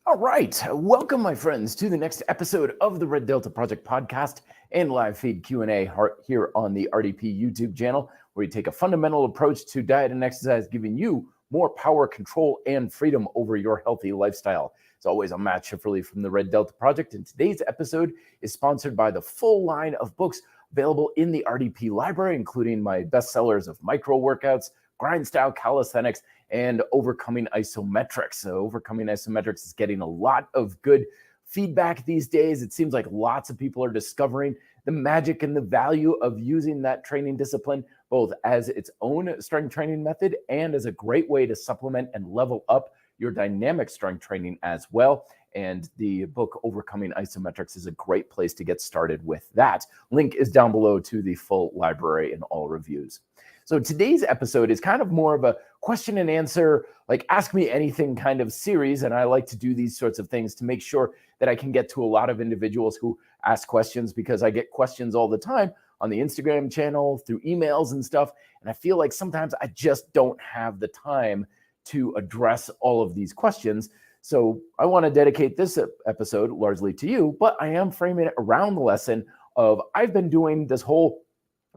All right, welcome, my friends, to the next episode of the Red Delta Project podcast and live feed Q&A here on the RDP YouTube channel, where we take a fundamental approach to diet and exercise, giving you more power, control, and freedom over your healthy lifestyle. As always, I'm Matt Schifferly from the Red Delta Project, and today's episode is sponsored by the full line of books available in the RDP library, including my bestsellers of Micro Workouts, Grind Style Calisthenics, and Overcoming Isometrics. So Overcoming Isometrics is getting a lot of good feedback these days. It seems like lots of people are discovering the magic and the value of using that training discipline, both as its own strength training method and as a great way to supplement and level up your dynamic strength training as well. And the book Overcoming Isometrics is a great place to get started with that. Link is down below to the full library and all reviews. So today's episode is kind of more of a question and answer, like ask me anything kind of series. And I like to do these sorts of things to make sure that I can get to a lot of individuals who ask questions, because I get questions all the time on the Instagram channel, through emails and stuff. And I feel like sometimes I just don't have the time to address all of these questions. So I want to dedicate this episode largely to you, but I am framing it around the lesson of I've been doing this whole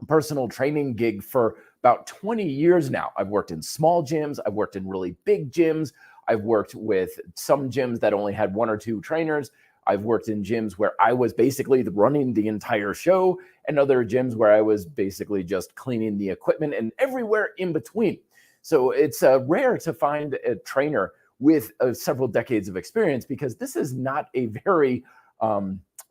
personal training gig for about 20 years now. I've worked in small gyms. I've worked in really big gyms. I've worked with some gyms that only had one or two trainers. I've worked in gyms where I was basically running the entire show, and other gyms where I was basically just cleaning the equipment, and everywhere in between. So it's rare to find a trainer with several decades of experience, because this is not a very,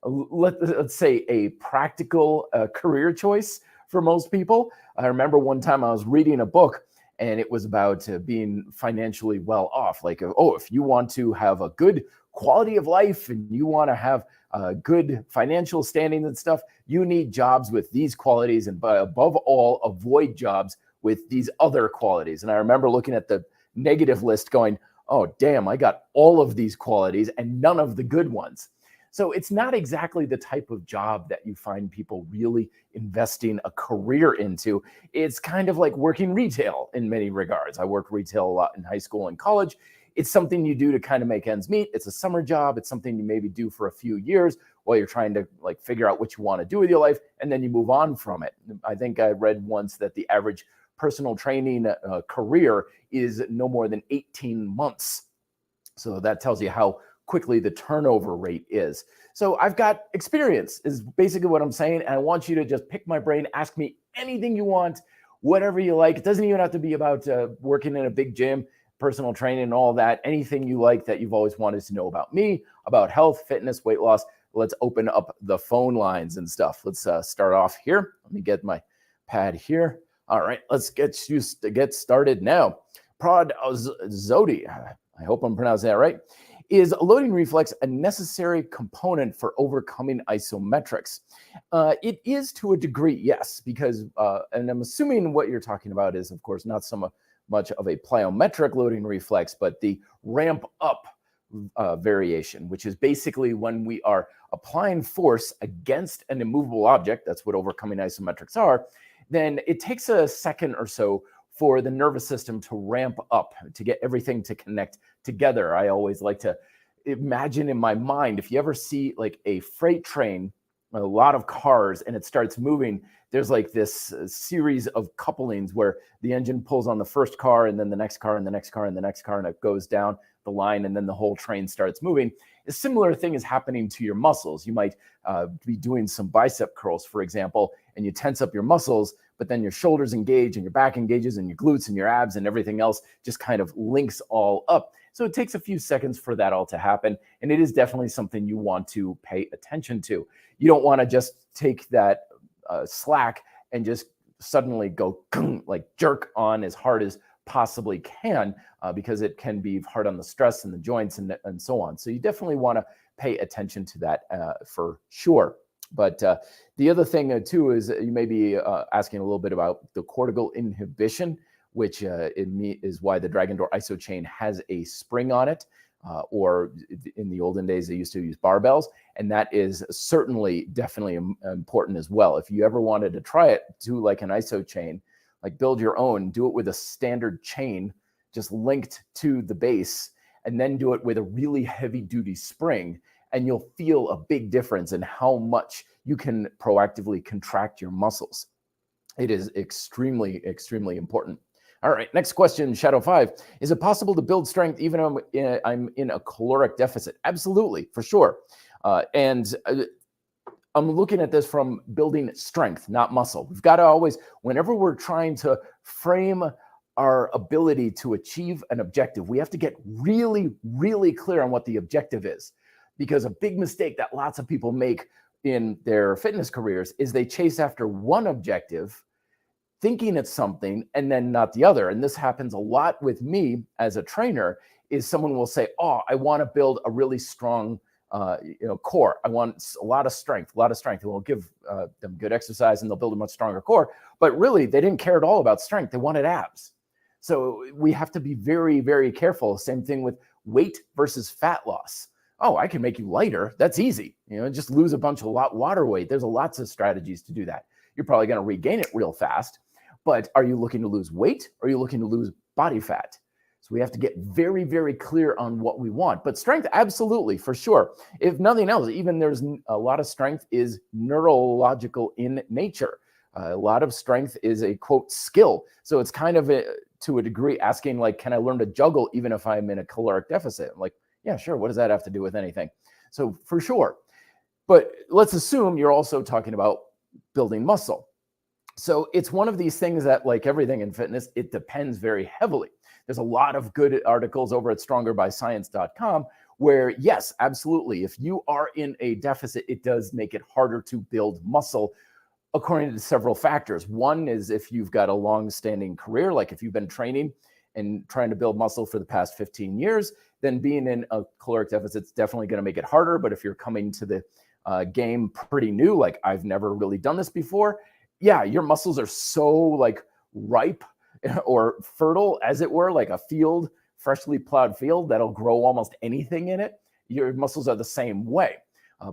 let's say, a practical career choice for most people. I remember one time I was reading a book, and it was about being financially well off. Like, if you want to have a good quality of life and you want to have a good financial standing and stuff, you need jobs with these qualities, and above all, avoid jobs with these other qualities. And I remember looking at the negative list going, oh, damn, I got all of these qualities and none of the good ones. So it's not exactly the type of job that you find people really investing a career into. It's kind of like working retail in many regards. I worked retail a lot in high school and college. It's something you do to kind of make ends meet. It's a summer job. It's something you maybe do for a few years while you're trying to figure out what you want to do with your life, and then you move on from it. I think I read once that the average personal training career is no more than 18 months. So that tells you how quickly the turnover rate is. So I've got experience is basically what I'm saying. And I want you to just pick my brain, ask me anything you want, whatever you like. It doesn't even have to be about working in a big gym, personal training and all that. Anything you like that you've always wanted to know about me, about health, fitness, weight loss. Let's open up the phone lines and stuff. Let's start off here. Let me get my pad here. All right, let's get started now. Prod Zodi, I hope I'm pronouncing that right. Is loading reflex a necessary component for overcoming isometrics? It is to a degree, yes, because, and I'm assuming what you're talking about is, of course, not so much of a plyometric loading reflex, but the ramp up variation, which is basically when we are applying force against an immovable object. That's what overcoming isometrics are. Then it takes a second or so for the nervous system to ramp up, to get everything to connect together. I always like to imagine in my mind, if you ever see like a freight train, a lot of cars, and it starts moving, there's like this series of couplings where the engine pulls on the first car, and then the next car, and the next car, and the next car, and it goes down the line, and then the whole train starts moving. A similar thing is happening to your muscles. You might be doing some bicep curls, for example, and you tense up your muscles, but then your shoulders engage and your back engages and your glutes and your abs and everything else just kind of links all up. So it takes a few seconds for that all to happen. And it is definitely something you want to pay attention to. You don't want to just take that slack and just suddenly go like jerk on as hard as possibly can, because it can be hard on the stress and the joints and so on. So you definitely want to pay attention to that for sure. But the other thing too is you may be asking a little bit about the cortical inhibition, which is why the Dragon Door Iso chain has a spring on it. Or in the olden days, they used to use barbells. And that is certainly definitely important as well. If you ever wanted to try it, do like an Iso chain, like build your own, do it with a standard chain just linked to the base. and then do it with a really heavy duty spring, and you'll feel a big difference in how much you can proactively contract your muscles. It is extremely, extremely important. All right, next question, Shadow 5. Is it possible to build strength even if I'm in a caloric deficit? Absolutely, for sure. And I'm looking at this from building strength, not muscle. We've got to always, whenever we're trying to frame our ability to achieve an objective, we have to get really, really clear on what the objective is. Because a big mistake that lots of people make in their fitness careers is they chase after one objective, thinking it's something, and then not the other. And this happens a lot with me as a trainer, is someone will say, oh, I want to build a really strong core. I want a lot of strength. And we'll give them good exercise and they'll build a much stronger core. But really, they didn't care at all about strength. They wanted abs. So we have to be very, very careful. Same thing with weight versus fat loss. Oh, I can make you lighter. That's easy. Just lose a bunch of water weight. There's lots of strategies to do that. You're probably going to regain it real fast. But are you looking to lose weight or are you looking to lose body fat? So we have to get very, very clear on what we want. But strength, absolutely, for sure. If nothing else, even there's a lot of strength is neurological in nature. A lot of strength is a, quote, skill. So it's kind of, to a degree, asking, like, can I learn to juggle even if I'm in a caloric deficit? I'm like, yeah, sure. What does that have to do with anything? So for sure. But let's assume you're also talking about building muscle. So it's one of these things that, like everything in fitness, it depends very heavily. There's a lot of good articles over at strongerbyscience.com where, yes, absolutely, if you are in a deficit, it does make it harder to build muscle according to several factors. One is if you've got a long-standing career, like if you've been training and trying to build muscle for the past 15 years, then being in a caloric deficit is definitely going to make it harder. But if you're coming to the game pretty new, like I've never really done this before, yeah, your muscles are so like ripe or fertile, as it were, like a field, freshly plowed field that'll grow almost anything in it. Your muscles are the same way.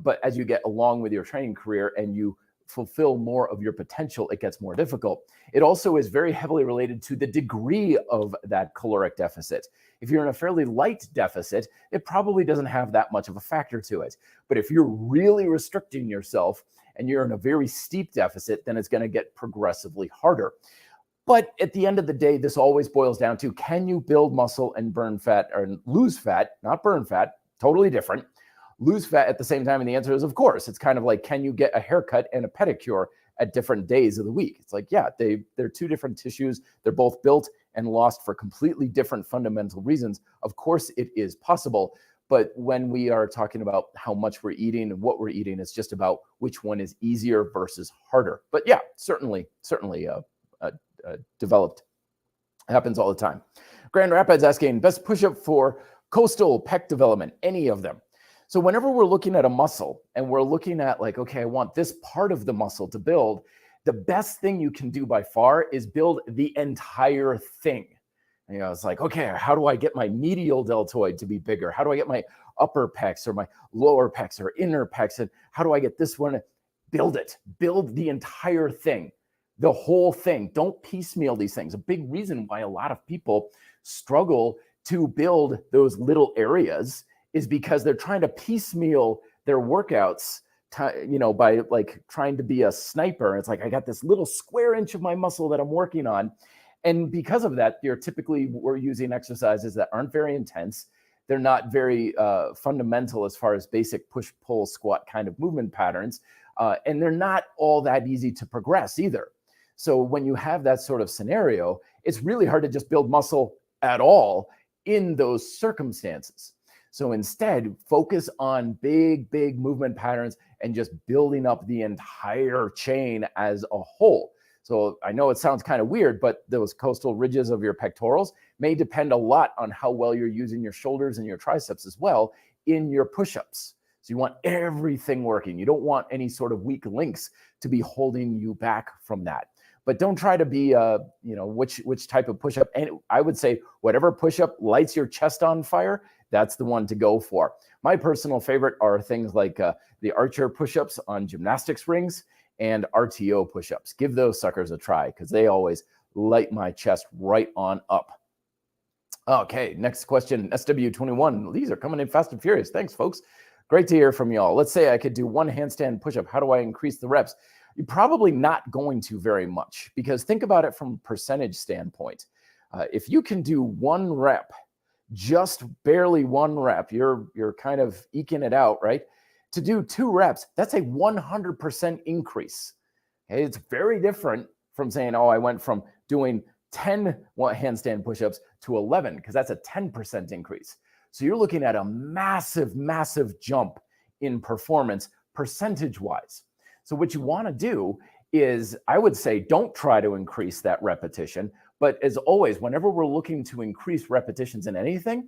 But as you get along with your training career and you fulfill more of your potential, it gets more difficult. It also is very heavily related to the degree of that caloric deficit. If you're in a fairly light deficit, it probably doesn't have that much of a factor to it. But if you're really restricting yourself and you're in a very steep deficit, then it's going to get progressively harder. But at the end of the day, this always boils down to, can you build muscle and burn fat, or lose fat, not burn fat, totally different. Lose fat at the same time? And the answer is, of course. It's kind of like, can you get a haircut and a pedicure at different days of the week? It's like, yeah, they're two different tissues. They're both built and lost for completely different fundamental reasons. Of course, it is possible. But when we are talking about how much we're eating and what we're eating, it's just about which one is easier versus harder. But yeah, certainly developed. Happens all the time. Grand Rapids asking, best push-up for coastal pec development, any of them. So whenever we're looking at a muscle and we're looking at like, okay, I want this part of the muscle to build, the best thing you can do by far is build the entire thing. It's like, okay, how do I get my medial deltoid to be bigger? How do I get my upper pecs or my lower pecs or inner pecs? And how do I get this one? Build it. Build the entire thing, the whole thing. Don't piecemeal these things. A big reason why a lot of people struggle to build those little areas is because they're trying to piecemeal their workouts, by like trying to be a sniper. It's like, I got this little square inch of my muscle that I'm working on. And because of that, we're using exercises that aren't very intense. They're not very fundamental as far as basic push, pull, squat kind of movement patterns. And they're not all that easy to progress either. So when you have that sort of scenario, it's really hard to just build muscle at all in those circumstances. So instead, focus on big, big movement patterns and just building up the entire chain as a whole. So I know it sounds kind of weird, but those coastal ridges of your pectorals may depend a lot on how well you're using your shoulders and your triceps as well in your push-ups. So you want everything working. You don't want any sort of weak links to be holding you back from that. But don't try to be, which type of push-up. And I would say whatever push-up lights your chest on fire, that's the one to go for. My personal favorite are things like the archer push-ups on gymnastics rings and RTO push-ups. Give those suckers a try because they always light my chest right on up. Okay, next question, SW21. These are coming in fast and furious. Thanks, folks. Great to hear from y'all. Let's say I could do one handstand push-up. How do I increase the reps? You're probably not going to very much, because think about it from a percentage standpoint. If you can do one rep, just barely one rep, you're kind of eking it out, right? To do 2 reps, that's a 100% increase. Okay? It's very different from saying, oh, I went from doing 10 handstand push-ups to 11, because that's a 10% increase. So you're looking at a massive, massive jump in performance percentage-wise. So what you want to do is, I would say, don't try to increase that repetition. But as always, whenever we're looking to increase repetitions in anything,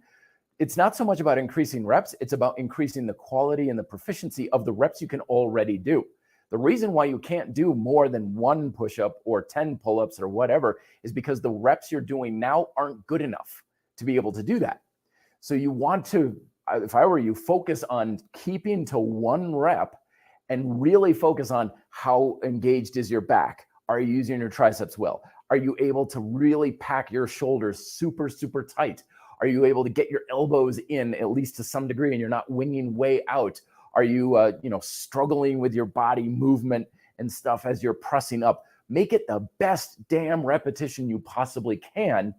it's not so much about increasing reps, it's about increasing the quality and the proficiency of the reps you can already do. The reason why you can't do more than 1 push-up or 10 pull-ups or whatever is because the reps you're doing now aren't good enough to be able to do that. So you want to, if I were you, focus on keeping to 1 rep and really focus on how engaged is your back. Are you using your triceps well? Are you able to really pack your shoulders super, super tight? Are you able to get your elbows in at least to some degree and you're not winging way out? Are you, struggling with your body movement and stuff as you're pressing up? Make it the best damn repetition you possibly can.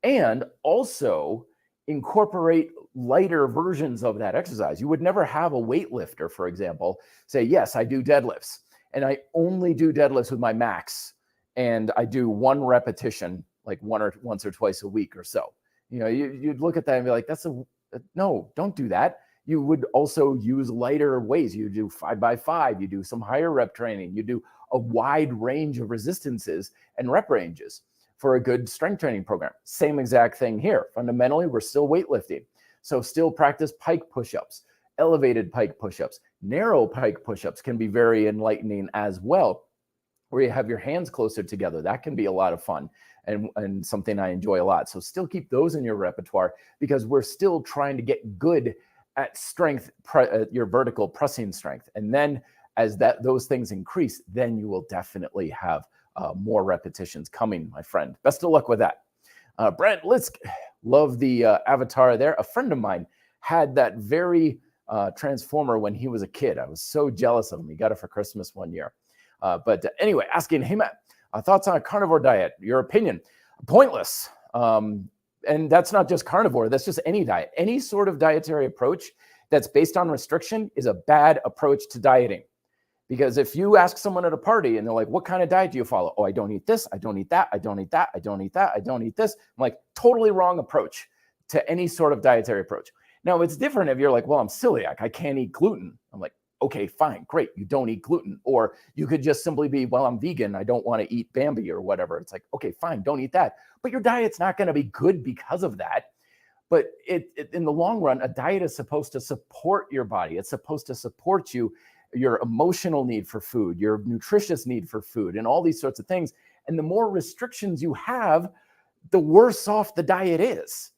And also incorporate lighter versions of that exercise. You would never have a weightlifter, for example, say, yes, I do deadlifts, and I only do deadlifts with my max, and I do 1 repetition, like once or twice a week or so. You'd look at that and be like, no, don't do that. You would also use lighter ways. You do 5x5, you do some higher rep training, you do a wide range of resistances and rep ranges for a good strength training program. Same exact thing here. Fundamentally, we're still weightlifting. So still practice pike push-ups, elevated pike push-ups, narrow pike push-ups can be very enlightening as well, where you have your hands closer together. That can be a lot of fun and something I enjoy a lot. So still keep those in your repertoire, because we're still trying to get good at strength, your vertical pressing strength. And then as those things increase, then you will definitely have more repetitions coming, my friend. Best of luck with that. Brent Lisk, love the avatar there. A friend of mine had that very transformer when he was a kid. I was so jealous of him. He got it for Christmas one year. But anyway, asking him thoughts on a carnivore diet, your opinion. Pointless. And that's not just carnivore, that's just any diet. Any sort of dietary approach that's based on restriction is a bad approach to dieting. Because if you ask someone at a party and they're like, what kind of diet do you follow? Oh, I don't eat this, I don't eat that, I don't eat that, I don't eat that, I don't eat this. I'm like, totally wrong approach to any sort of dietary approach. Now, it's different if you're like, well, I'm celiac, I can't eat gluten. I'm like, okay, fine, great, you don't eat gluten. Or you could just simply be, well, I'm vegan, I don't want to eat Bambi or whatever. It's like, okay, fine, don't eat that. But your diet's not going to be good because of that. But in the long run, a diet is supposed to support your body. It's supposed to support you, your emotional need for food, your nutritious need for food, and all these sorts of things. And the more restrictions you have, the worse off the diet is.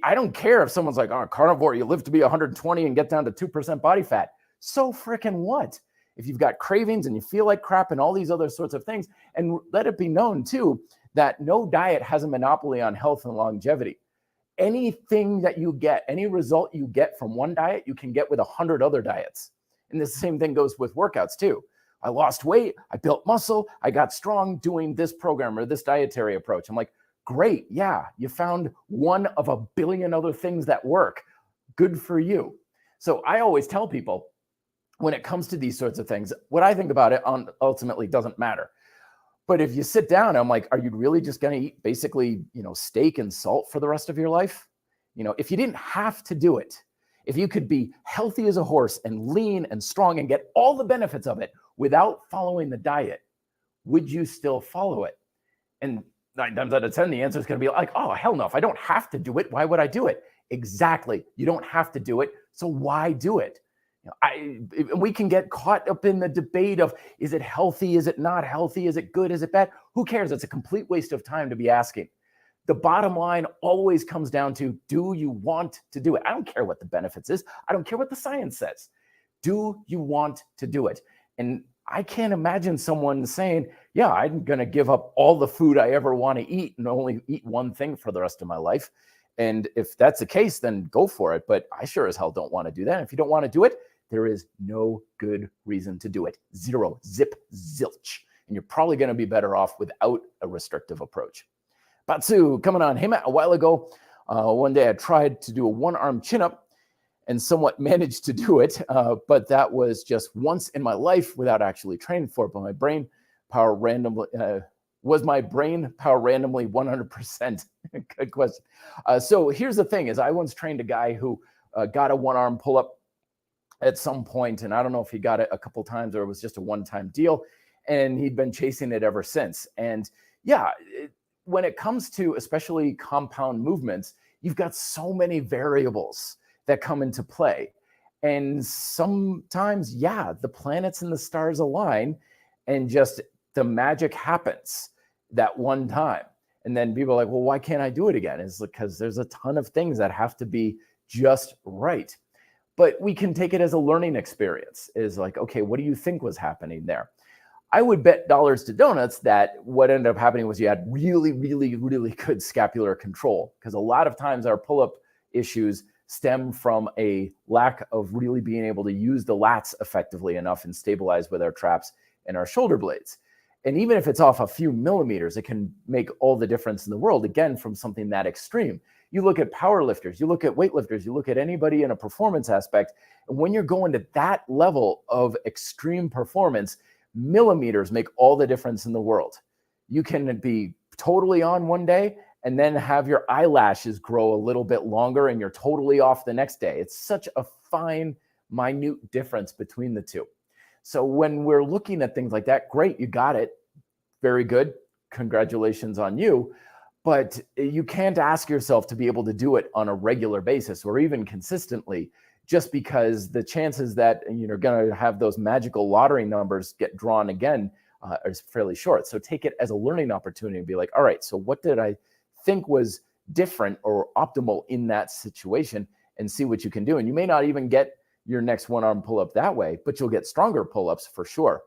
I don't care if someone's like, oh, carnivore, you live to be 120 and get down to 2% body fat. So freaking what? If you've got cravings and you feel like crap and all these other sorts of things, and let it be known too, that no diet has a monopoly on health and longevity. Anything that you get, any result you get from one diet, you can get with 100 other diets. And the same thing goes with workouts too. I lost weight, I built muscle, I got strong doing this program or this dietary approach. I'm like, great, yeah, you found one of a billion other things that work. Good for you. So I always tell people, when it comes to these sorts of things, what I think about it ultimately doesn't matter. But if you sit down, I'm like, are you really just going to eat basically, steak and salt for the rest of your life? If you didn't have to do it, if you could be healthy as a horse and lean and strong and get all the benefits of it without following the diet, would you still follow it? And 9 times out of 10, the answer is going to be like, oh, hell no. If I don't have to do it, why would I do it? Exactly. You don't have to do it. So why do it? We can get caught up in the debate of, is it healthy? Is it not healthy? Is it good? Is it bad? Who cares? It's a complete waste of time to be asking. The bottom line always comes down to, do you want to do it? I don't care what the benefits is. I don't care what the science says. Do you want to do it? And I can't imagine someone saying, yeah, I'm going to give up all the food I ever want to eat and only eat one thing for the rest of my life. And if that's the case, then go for it. But I sure as hell don't want to do that. If you don't want to do it, there is no good reason to do it. Zero, zip, zilch. And you're probably going to be better off without a restrictive approach. Batsu coming on. Hey, Matt, a while ago, one day I tried to do a one-arm chin-up and somewhat managed to do it, but that was just once in my life without actually training for it. But my brain power randomly, was my brain power randomly 100%? Good question. So here's the thing is I once trained a guy who got a one-arm pull-up at some point, and I don't know if he got it a couple times or it was just a one-time deal, and he'd been chasing it ever since. And yeah, when it comes to especially compound movements, you've got so many variables that come into play. And sometimes, yeah, the planets and the stars align and just the magic happens that one time. And then people are like, well, why can't I do it again? It's because there's a ton of things that have to be just right. But we can take it as a learning experience. Is like, okay, what do you think was happening there? I would bet dollars to donuts that what ended up happening was you had really, really, really good scapular control, because a lot of times our pull-up issues stem from a lack of really being able to use the lats effectively enough and stabilize with our traps and our shoulder blades. And even if it's off a few millimeters, it can make all the difference in the world, again, from something that extreme. You look at power lifters, you look at weightlifters, you look at anybody in a performance aspect, and when you're going to that level of extreme performance, millimeters make all the difference in the world. You can be totally on one day and then have your eyelashes grow a little bit longer and you're totally off the next day. It's such a fine, minute difference between the two. So when we're looking at things like that, great, you got it. Very good. Congratulations on you. But you can't ask yourself to be able to do it on a regular basis or even consistently, just because the chances that you're going to have those magical lottery numbers get drawn again are fairly short. So take it as a learning opportunity and be like, all right, so what did I think was different or optimal in that situation, and see what you can do. And you may not even get your next one-arm pull-up that way, but you'll get stronger pull-ups for sure.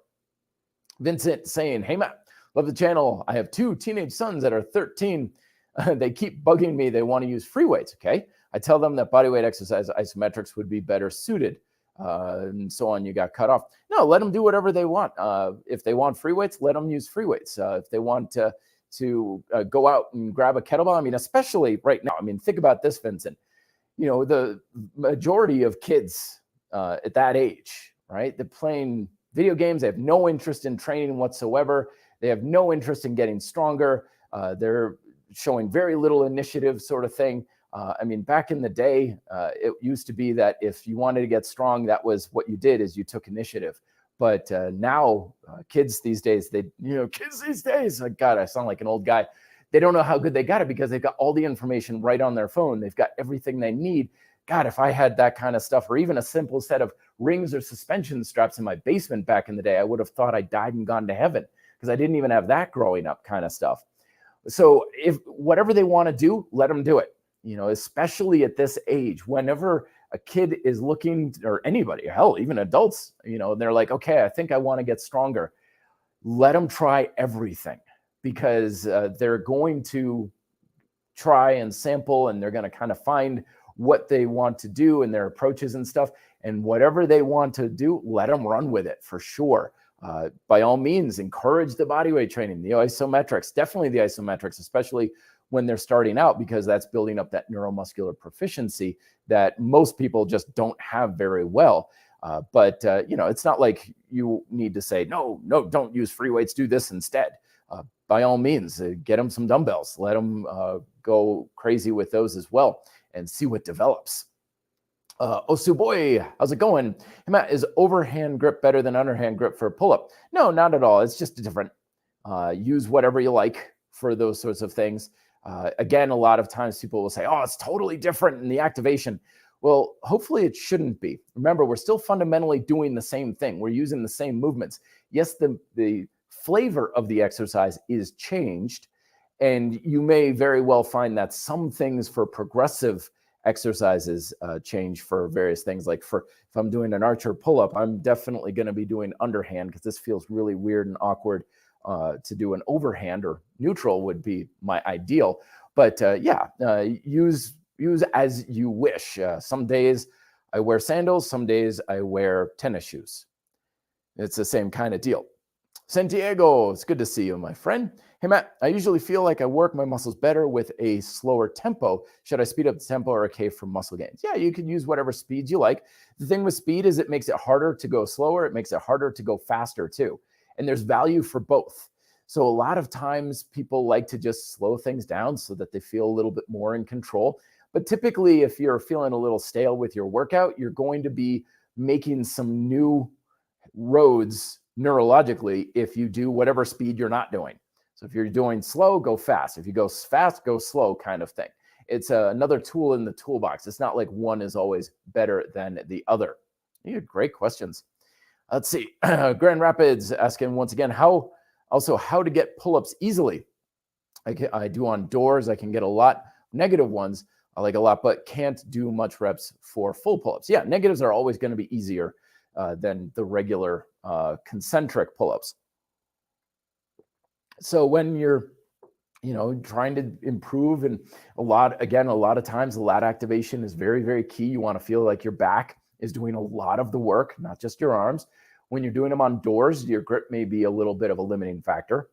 Vincent saying, hey, Matt, love the channel. I have 2 teenage sons that are 13. They keep bugging me. They want to use free weights, okay? I tell them that bodyweight exercise isometrics would be better suited, and so on. You got cut off. No, let them do whatever they want. If they want free weights, let them use free weights. If they want to go out and grab a kettlebell, I mean, especially right now, I mean, think about this, Vincent. You know, the majority of kids at that age, right? They're playing video games. They have no interest in training whatsoever. They have no interest in getting stronger. They're showing very little initiative, sort of thing. I mean, back in the day, it used to be that if you wanted to get strong, that was what you did, is you took initiative. But now kids these days, like, God, I sound like an old guy. They don't know how good they got it because they've got all the information right on their phone. They've got everything they need. God, if I had that kind of stuff, or even a simple set of rings or suspension straps in my basement back in the day, I would have thought I died and gone to heaven, because I didn't even have that growing up, kind of stuff. So if whatever they want to do, let them do it. You know, especially at this age, whenever a kid is looking, or anybody, hell, even adults, you know, they're like, okay, I think I want to get stronger. Let them try everything, because they're going to try and sample, and they're going to kind of find what they want to do and their approaches and stuff. And whatever they want to do, let them run with it for sure. By all means, encourage the bodyweight training, the isometrics, definitely the isometrics, especially when they're starting out, because that's building up that neuromuscular proficiency that most people just don't have very well. But you know, it's not like you need to say, no, don't use free weights, do this instead. By all means, get them some dumbbells, let them go crazy with those as well, and see what develops. Osu boy, how's it going? Hey, Matt, is overhand grip better than underhand grip for a pull-up? No, not at all. It's just different. Use whatever you like for those sorts of things. Again, a lot of times people will say, oh, it's totally different in the activation. Well, hopefully it shouldn't be. Remember, we're still fundamentally doing the same thing. We're using the same movements. Yes, the flavor of the exercise is changed, and you may very well find that some things for progressive exercises change for various things. Like if I'm doing an archer pull-up, I'm definitely going to be doing underhand, because this feels really weird and awkward. To do an overhand, or neutral would be my ideal. But use use as you wish. Some days I wear sandals, some days I wear tennis shoes. It's the same kind of deal. Santiago, it's good to see you, my friend. Hey, Matt, I usually feel like I work my muscles better with a slower tempo. Should I speed up the tempo or okay for muscle gains? Yeah, you can use whatever speeds you like. The thing with speed is it makes it harder to go slower. It makes it harder to go faster too. And there's value for both. So a lot of times people like to just slow things down so that they feel a little bit more in control. But typically, if you're feeling a little stale with your workout, you're going to be making some new roads neurologically if you do whatever speed you're not doing. So if you're doing slow, go fast. If you go fast, go slow kind of thing. It's another tool in the toolbox. It's not like one is always better than the other. You had great questions. Let's see. Grand Rapids asking once again, how to get pull-ups easily. I do on doors. I can get a lot. Negative ones I like a lot, but can't do much reps for full pull-ups. Yeah, negatives are always going to be easier than the regular concentric pull-ups. So when you're, trying to improve, and a lot of times the lat activation is very, very key. You want to feel like your back is doing a lot of the work, not just your arms. When you're doing them on doors, your grip may be a little bit of a limiting factor.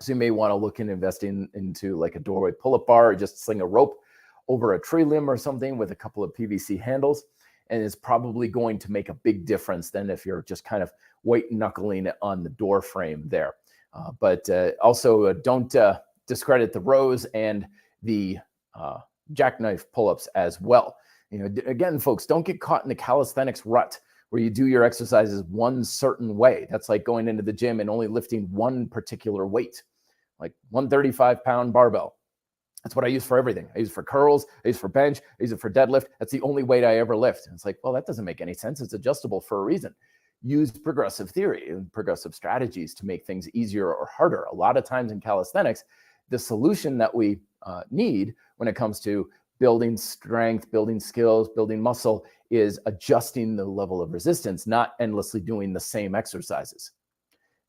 So you may want to look into investing into like a doorway pull-up bar, or just sling a rope over a tree limb or something with a couple of PVC handles. And it's probably going to make a big difference than if you're just kind of white knuckling it on the door frame there. But also don't discredit the rows and the jackknife pull-ups as well. Again, folks, don't get caught in the calisthenics rut where you do your exercises one certain way. That's like going into the gym and only lifting one particular weight, like 135-pound barbell. That's what I use for everything. I use it for curls, I use it for bench, I use it for deadlift. That's the only weight I ever lift. And it's like, well, that doesn't make any sense. It's adjustable for a reason. Use progressive theory and progressive strategies to make things easier or harder. A lot of times in calisthenics, the solution that we need when it comes to building strength, building skills, building muscle is adjusting the level of resistance, not endlessly doing the same exercises.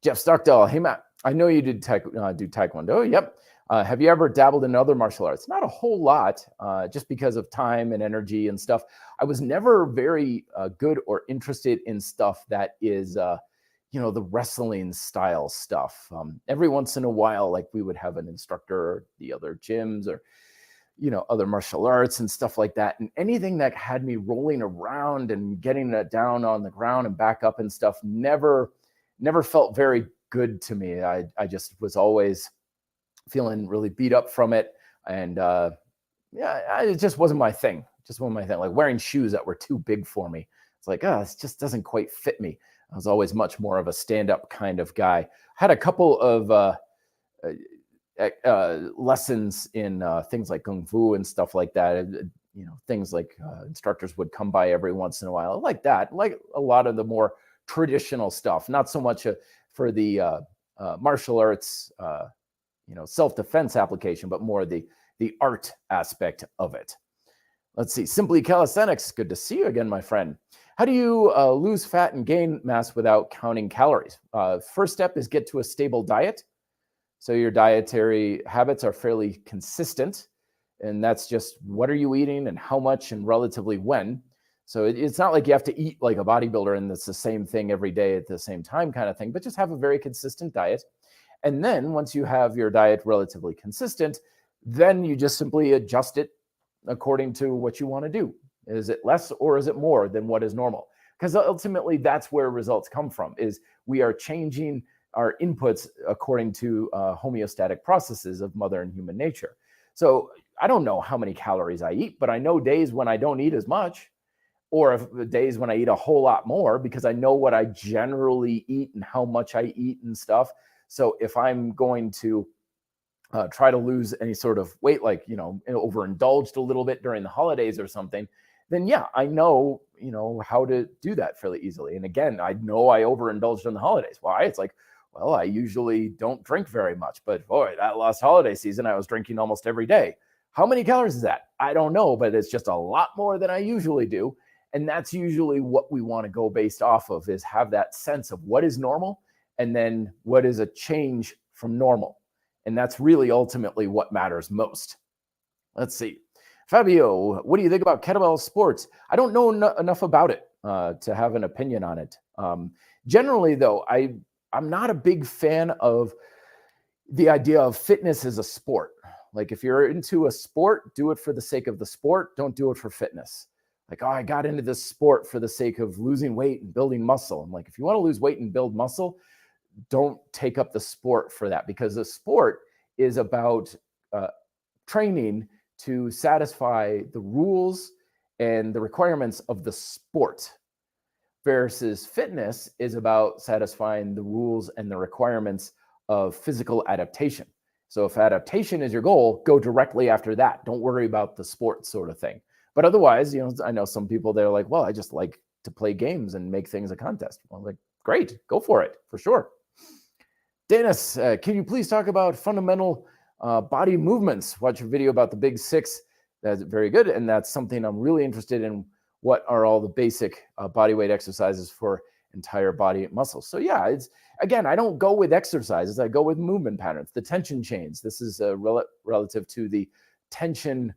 Jeff Stockdale, hey, Matt, I know you do Taekwondo. Yep. Have you ever dabbled in other martial arts? Not a whole lot, just because of time and energy and stuff. I was never very good or interested in stuff that is, the wrestling style stuff. Every once in a while, like we would have an instructor or the other gyms or, other martial arts and stuff like that. And anything that had me rolling around and getting that down on the ground and back up and stuff never felt very good to me. I just was always feeling really beat up from it. And it just wasn't my thing. Like wearing shoes that were too big for me. It's like, this just doesn't quite fit me. I was always much more of a stand-up kind of guy. Had a couple of lessons in things like Kung Fu and stuff like that. Things like instructors would come by every once in a while. Like that, like a lot of the more traditional stuff, not so much for the martial arts, self-defense application, but more the art aspect of it. Let's see. Simply Calisthenics. Good to see you again, my friend. How do you lose fat and gain mass without counting calories? First step is get to a stable diet. So your dietary habits are fairly consistent. And that's just what are you eating and how much and relatively when. So it's not like you have to eat like a bodybuilder and it's the same thing every day at the same time kind of thing, but just have a very consistent diet. And then once you have your diet relatively consistent, then you just simply adjust it according to what you want to do. Is it less or is it more than what is normal? Because ultimately that's where results come from, is we are changing our inputs according to homeostatic processes of mother and human nature. So I don't know how many calories I eat, but I know days when I don't eat as much, or days when I eat a whole lot more, because I know what I generally eat and how much I eat and stuff. So if I'm going to try to lose any sort of weight, like, overindulged a little bit during the holidays or something, then yeah, I know, how to do that fairly easily. And again, I know I overindulged in the holidays. Why? It's like, well, I usually don't drink very much, but boy, that last holiday season, I was drinking almost every day. How many calories is that? I don't know, but it's just a lot more than I usually do. And that's usually what we want to go based off of, is have that sense of what is normal and then what is a change from normal. And that's really ultimately what matters most. Let's see. Fabio, what do you think about kettlebell sports? I don't know enough about it to have an opinion on it. Generally, though, I'm not a big fan of the idea of fitness as a sport. Like if you're into a sport, do it for the sake of the sport. Don't do it for fitness. Like, oh, I got into this sport for the sake of losing weight and building muscle. I'm like, if you want to lose weight and build muscle, don't take up the sport for that, because the sport is about training to satisfy the rules and the requirements of the sport, versus fitness is about satisfying the rules and the requirements of physical adaptation. So if adaptation is your goal, go directly after that. Don't worry about the sport sort of thing. But otherwise, I know some people, they're like, well, I just like to play games and make things a contest. Well, like, great, go for it, for sure. Dennis, can you please talk about fundamental body movements? Watch a video about the big six. That's very good. And that's something I'm really interested in. What are all the basic body weight exercises for entire body muscles? So yeah, it's, again, I don't go with exercises. I go with movement patterns, the tension chains. This is relative to the tension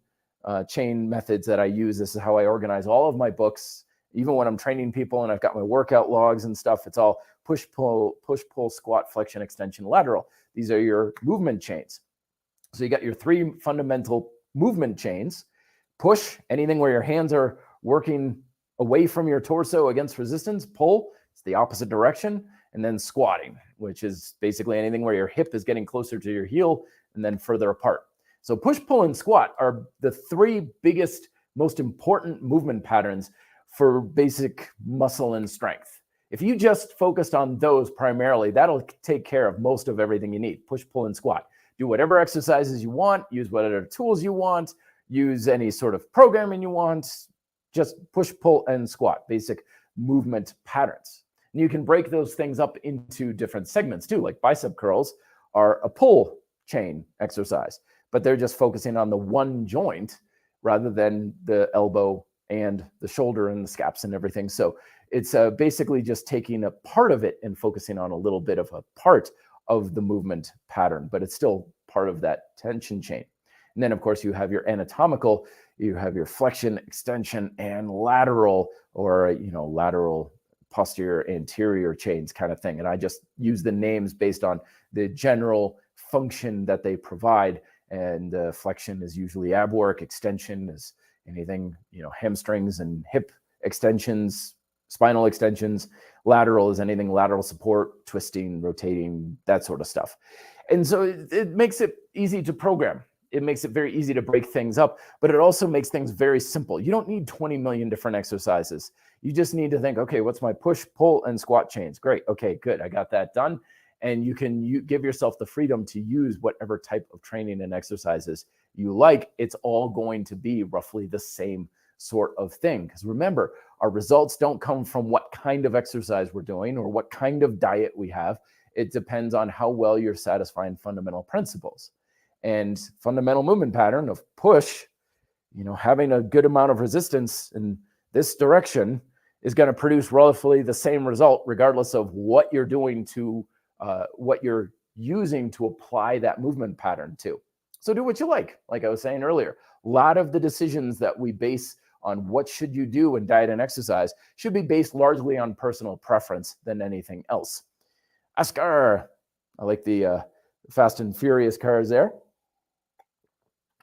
chain methods that I use. This is how I organize all of my books. Even when I'm training people and I've got my workout logs and stuff, it's all push, pull, squat, flexion, extension, lateral. These are your movement chains. So you got your three fundamental movement chains. Push, anything where your hands are working away from your torso against resistance. Pull, it's the opposite direction. And then squatting, which is basically anything where your hip is getting closer to your heel and then further apart. So push, pull, and squat are the three biggest, most important movement patterns for basic muscle and strength. If you just focused on those primarily, that'll take care of most of everything you need. Push, pull, and squat. Do whatever exercises you want, use whatever tools you want, use any sort of programming you want, just push, pull, and squat, basic movement patterns. And you can break those things up into different segments too, like bicep curls are a pull chain exercise, but they're just focusing on the one joint rather than the elbow and the shoulder and the scaps and everything. So it's basically just taking a part of it and focusing on a little bit of a part of the movement pattern, but it's still part of that tension chain. And then, of course, you have your anatomical, you have your flexion, extension, and lateral, or, lateral, posterior, anterior chains kind of thing. And I just use the names based on the general function that they provide. And flexion is usually ab work, extension is anything, hamstrings and hip extensions, spinal extensions. Lateral is anything lateral support, twisting, rotating, that sort of stuff. And so it makes it easy to program. It makes it very easy to break things up, but it also makes things very simple. You don't need 20 million different exercises. You just need to think, okay, what's my push, pull, and squat chains? Great. Okay, good. I got that done. And you can give yourself the freedom to use whatever type of training and exercises you like. It's all going to be roughly the same sort of thing. Because remember, our results don't come from what kind of exercise we're doing or what kind of diet we have. It depends on how well you're satisfying fundamental principles. And fundamental movement pattern of push, having a good amount of resistance in this direction is going to produce roughly the same result, regardless of what you're doing to what you're using to apply that movement pattern to. So do what you like I was saying earlier. A lot of the decisions that we base on what should you do in diet and exercise should be based largely on personal preference than anything else. Oscar, I like the Fast and Furious cars there.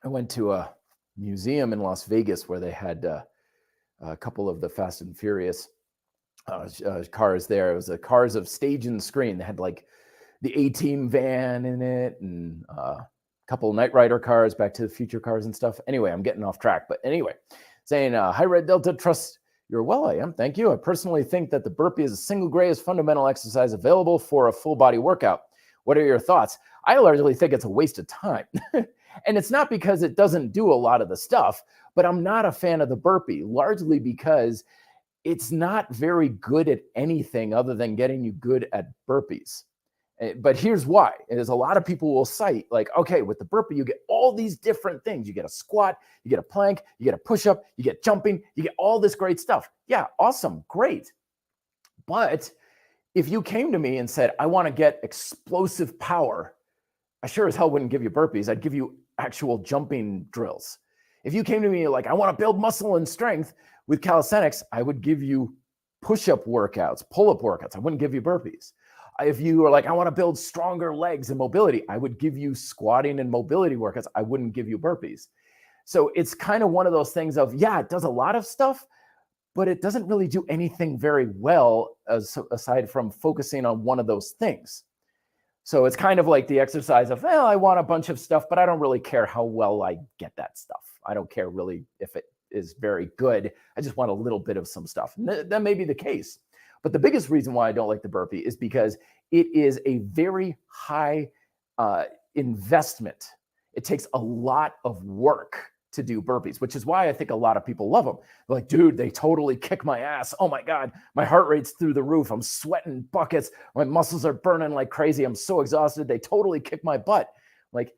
I went to a museum in Las Vegas where they had a couple of the Fast and Furious cars there. It was the cars of Stage and Screen. They had like the A-Team van in it and a couple of Knight Rider cars, Back to the Future cars and stuff. Anyway, I'm getting off track. But anyway, saying, hi, Red Delta, trust you're well. I am. Thank you. I personally think that the burpee is the single greatest fundamental exercise available for a full body workout. What are your thoughts? I largely think it's a waste of time. And it's not because it doesn't do a lot of the stuff, but I'm not a fan of the burpee, largely because it's not very good at anything other than getting you good at burpees. But here's why. Is a lot of people will cite like, okay, with the burpee, you get all these different things. You get a squat, you get a plank, you get a push-up, you get jumping, you get all this great stuff. Yeah, awesome, great. But if you came to me and said, I want to get explosive power, I sure as hell wouldn't give you burpees. I'd give you actual jumping drills. If you came to me like, I want to build muscle and strength with calisthenics, I would give you push-up workouts, pull-up workouts. I wouldn't give you burpees. If you were like, I want to build stronger legs and mobility, I would give you squatting and mobility workouts. I wouldn't give you burpees. So it's kind of one of those things of, yeah, it does a lot of stuff, but it doesn't really do anything very well aside from focusing on one of those things. So it's kind of like the exercise of, well, I want a bunch of stuff, but I don't really care how well I get that stuff. I don't care really if it is very good. I just want a little bit of some stuff. And that may be the case. But the biggest reason why I don't like the burpee is because it is a very high investment. It takes a lot of work to do burpees, which is why I think a lot of people love them. They're like, dude, they totally kick my ass. Oh my God, my heart rate's through the roof. I'm sweating buckets. My muscles are burning like crazy. I'm so exhausted. They totally kick my butt. Like,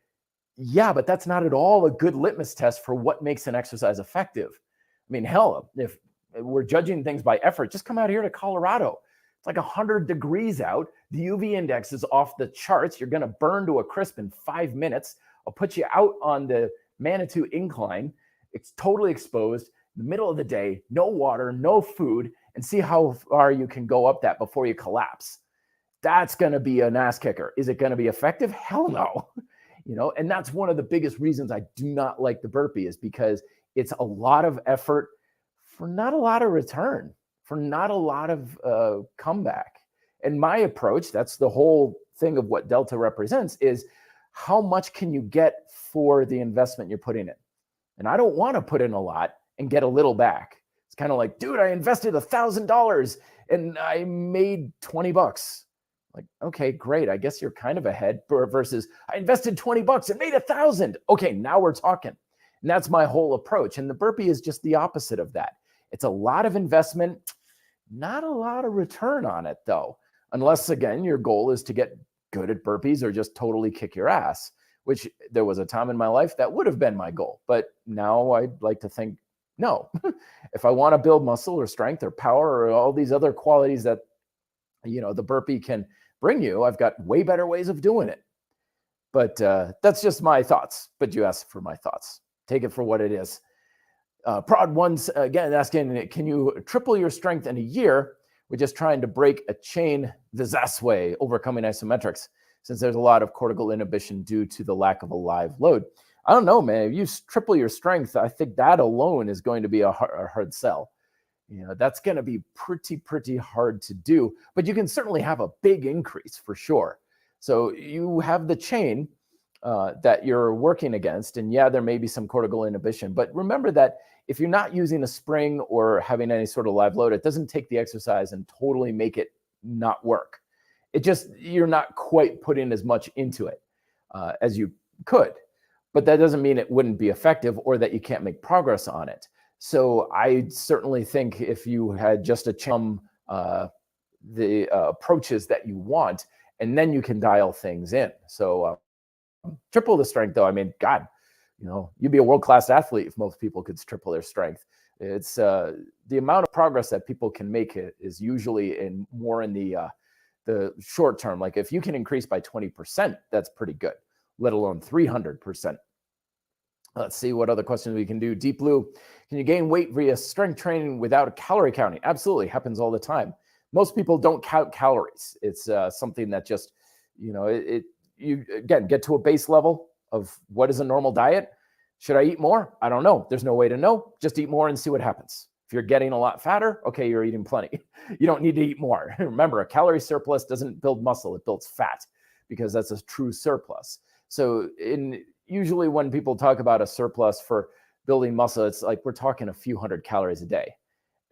yeah, but that's not at all a good litmus test for what makes an exercise effective. I mean, hell, if we're judging things by effort, just come out here to Colorado. It's like 100 degrees out. The UV index is off the charts. You're going to burn to a crisp in 5 minutes. I'll put you out on the Manitou incline. It's totally exposed, in the middle of the day, no water, no food, and see how far you can go up that before you collapse. That's going to be an ass kicker. Is it going to be effective? Hell no. And that's one of the biggest reasons I do not like the burpee, is because it's a lot of effort for not a lot of return, for not a lot of comeback. And my approach, that's the whole thing of what Delta represents, is how much can you get for the investment you're putting in? And I don't want to put in a lot and get a little back. It's kind of like, dude, I invested $1,000 and I made $20. Like, okay, great. I guess you're kind of ahead, versus I invested $20 and made $1,000. Okay, now we're talking. And that's my whole approach. And the burpee is just the opposite of that. It's a lot of investment, not a lot of return on it though. Unless, again, your goal is to get good at burpees or just totally kick your ass, which there was a time in my life that would have been my goal. But now I'd like to think, no, if I want to build muscle or strength or power or all these other qualities that, the burpee can bring you, I've got way better ways of doing it. But that's just my thoughts. But you asked for my thoughts. Take it for what it is. Prod one's again asking, can you triple your strength in a year? We're just trying to break a chain this way, overcoming isometrics, since there's a lot of cortical inhibition due to the lack of a live load. I don't know, man. If you triple your strength, I think that alone is going to be a hard sell. That's going to be pretty hard to do, but you can certainly have a big increase for sure. So you have the chain that you're working against, and yeah, there may be some cortical inhibition, but remember that if you're not using a spring or having any sort of live load, it doesn't take the exercise and totally make it not work. It just, you're not quite putting as much into it as you could, but that doesn't mean it wouldn't be effective or that you can't make progress on it. So I certainly think if you had just the approaches that you want, and then you can dial things in. So triple the strength though. I mean, God, you'd be a world-class athlete if most people could triple their strength. It's the amount of progress that people can make is usually more in the short term. Like if you can increase by 20%, that's pretty good, let alone 300%. Let's see what other questions we can do. Deep Blue, can you gain weight via strength training without calorie counting? Absolutely, happens all the time. Most people don't count calories. It's something that just, you again get to a base level of what is a normal diet. Should I eat more? I don't know. There's no way to know. Just eat more and see what happens. If you're getting a lot fatter, okay, you're eating plenty. You don't need to eat more. Remember, a calorie surplus doesn't build muscle, it builds fat, because that's a true surplus. So usually when people talk about a surplus for building muscle, it's like we're talking a few hundred calories a day.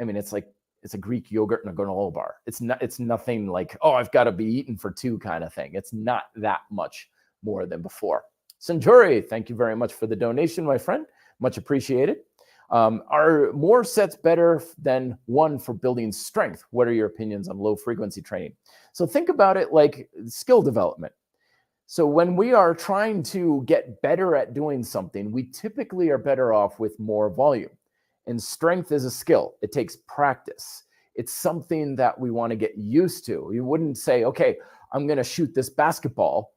I mean, it's a Greek yogurt and a granola bar. It's nothing like, oh, I've got to be eating for two kind of thing. It's not that much more than before. Centauri, thank you very much for the donation, my friend. Much appreciated. Are more sets better than one for building strength? What are your opinions on low frequency training? So think about it like skill development. So when we are trying to get better at doing something, we typically are better off with more volume. And strength is a skill. It takes practice. It's something that we want to get used to. You wouldn't say, okay, I'm going to shoot this basketball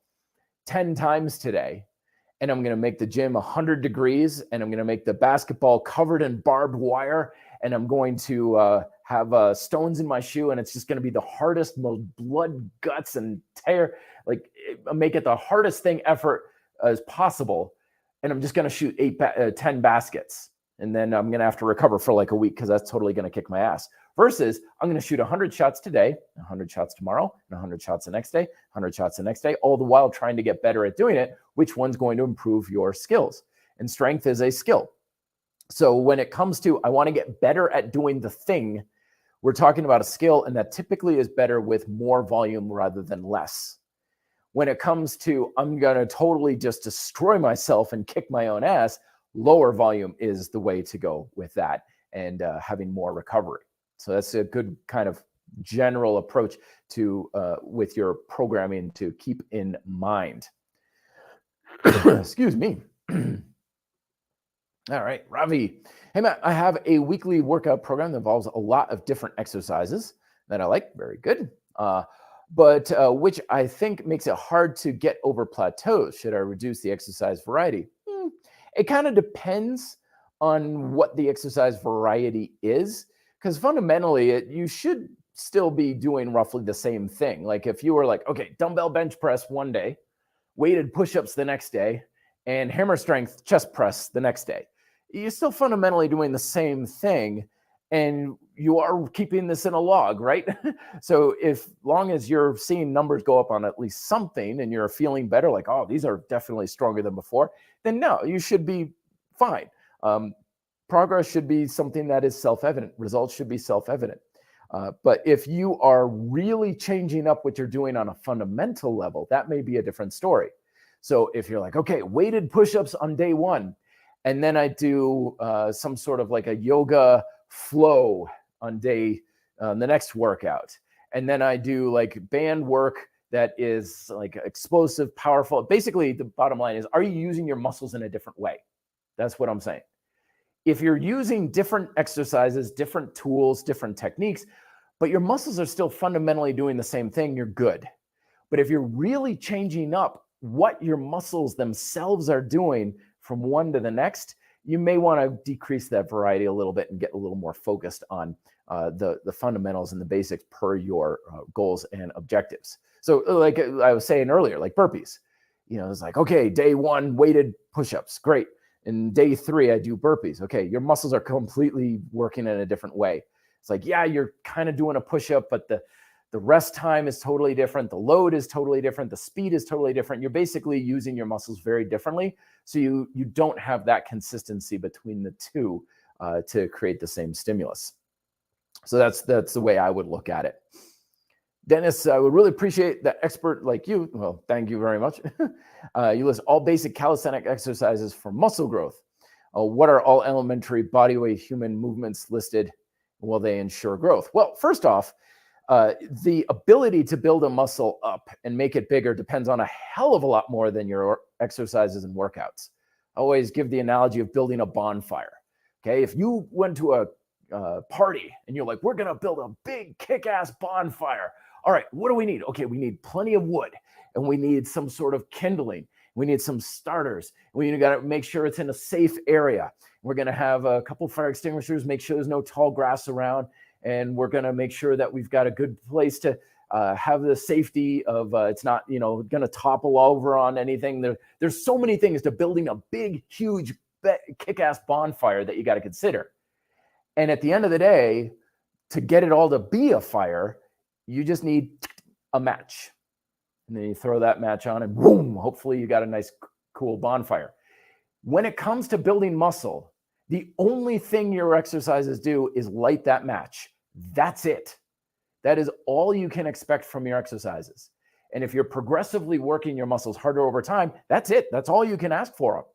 10 times today, and I'm going to make the gym 100 degrees, and I'm going to make the basketball covered in barbed wire, and I'm going to have stones in my shoe, and it's just going to be the hardest, most blood, guts, and tear, like make it the hardest thing effort as possible. And I'm just going to shoot 10 baskets. And then I'm going to have to recover for like a week because that's totally going to kick my ass. Versus I'm going to shoot 100 shots today, 100 shots tomorrow, and 100 shots the next day, 100 shots the next day, all the while trying to get better at doing it. Which one's going to improve your skills? And strength is a skill. So when it comes to, I want to get better at doing the thing, we're talking about a skill, and that typically is better with more volume rather than less. When it comes to, I'm going to totally just destroy myself and kick my own ass, lower volume is the way to go with that, and having more recovery. So that's a good kind of general approach to with your programming to keep in mind. Excuse me. All right, Ravi. Hey, Matt, I have a weekly workout program that involves a lot of different exercises that I like. Very good. But which I think makes it hard to get over plateaus. Should I reduce the exercise variety? It kind of depends on what the exercise variety is, because fundamentally, you should still be doing roughly the same thing. Like if you were like, okay, dumbbell bench press one day, weighted push-ups the next day, and hammer strength chest press the next day, you're still fundamentally doing the same thing, and you are keeping this in a log, right? So if long as you're seeing numbers go up on at least something and you're feeling better, like, oh, these are definitely stronger than before, then no, you should be fine. Progress should be something that is self-evident. Results should be self-evident. But if you are really changing up what you're doing on a fundamental level, that may be a different story. So if you're like, okay, weighted push-ups on day one, and then I do some sort of like a yoga flow on day the next workout, and then I do like band work that is like explosive, powerful. Basically, the bottom line is, are you using your muscles in a different way? That's what I'm saying. If you're using different exercises, different tools, different techniques, but your muscles are still fundamentally doing the same thing, you're good. But if you're really changing up what your muscles themselves are doing from one to the next, you may want to decrease that variety a little bit and get a little more focused on the fundamentals and the basics per your goals and objectives. So like I was saying earlier, like burpees, it's like, okay, day one, weighted push-ups, great. And day three, I do burpees. Okay, your muscles are completely working in a different way. It's like, yeah, you're kind of doing a push-up, but the rest time is totally different. The load is totally different. The speed is totally different. You're basically using your muscles very differently. So you don't have that consistency between the two to create the same stimulus. So that's the way I would look at it. Dennis, I would really appreciate that expert like you. Well, thank you very much. You list all basic calisthenic exercises for muscle growth. What are all elementary bodyweight human movements listed? Will they ensure growth? Well, first off, the ability to build a muscle up and make it bigger depends on a hell of a lot more than your exercises and workouts. I always give the analogy of building a bonfire. Okay, if you went to a party and you're like, we're going to build a big kick-ass bonfire. All right, what do we need? Okay, we need plenty of wood, and we need some sort of kindling. We need some starters. We got to make sure it's in a safe area. We're going to have a couple fire extinguishers, make sure there's no tall grass around, and we're going to make sure that we've got a good place to have the safety of it's not, going to topple over on anything. There's so many things to building a big, huge, kick-ass bonfire that you got to consider. And at the end of the day, to get it all to be a fire, you just need a match. And then you throw that match on and boom, hopefully you got a nice, cool bonfire. When it comes to building muscle, the only thing your exercises do is light that match. That's it. That is all you can expect from your exercises. And if you're progressively working your muscles harder over time, that's it. That's all you can ask for.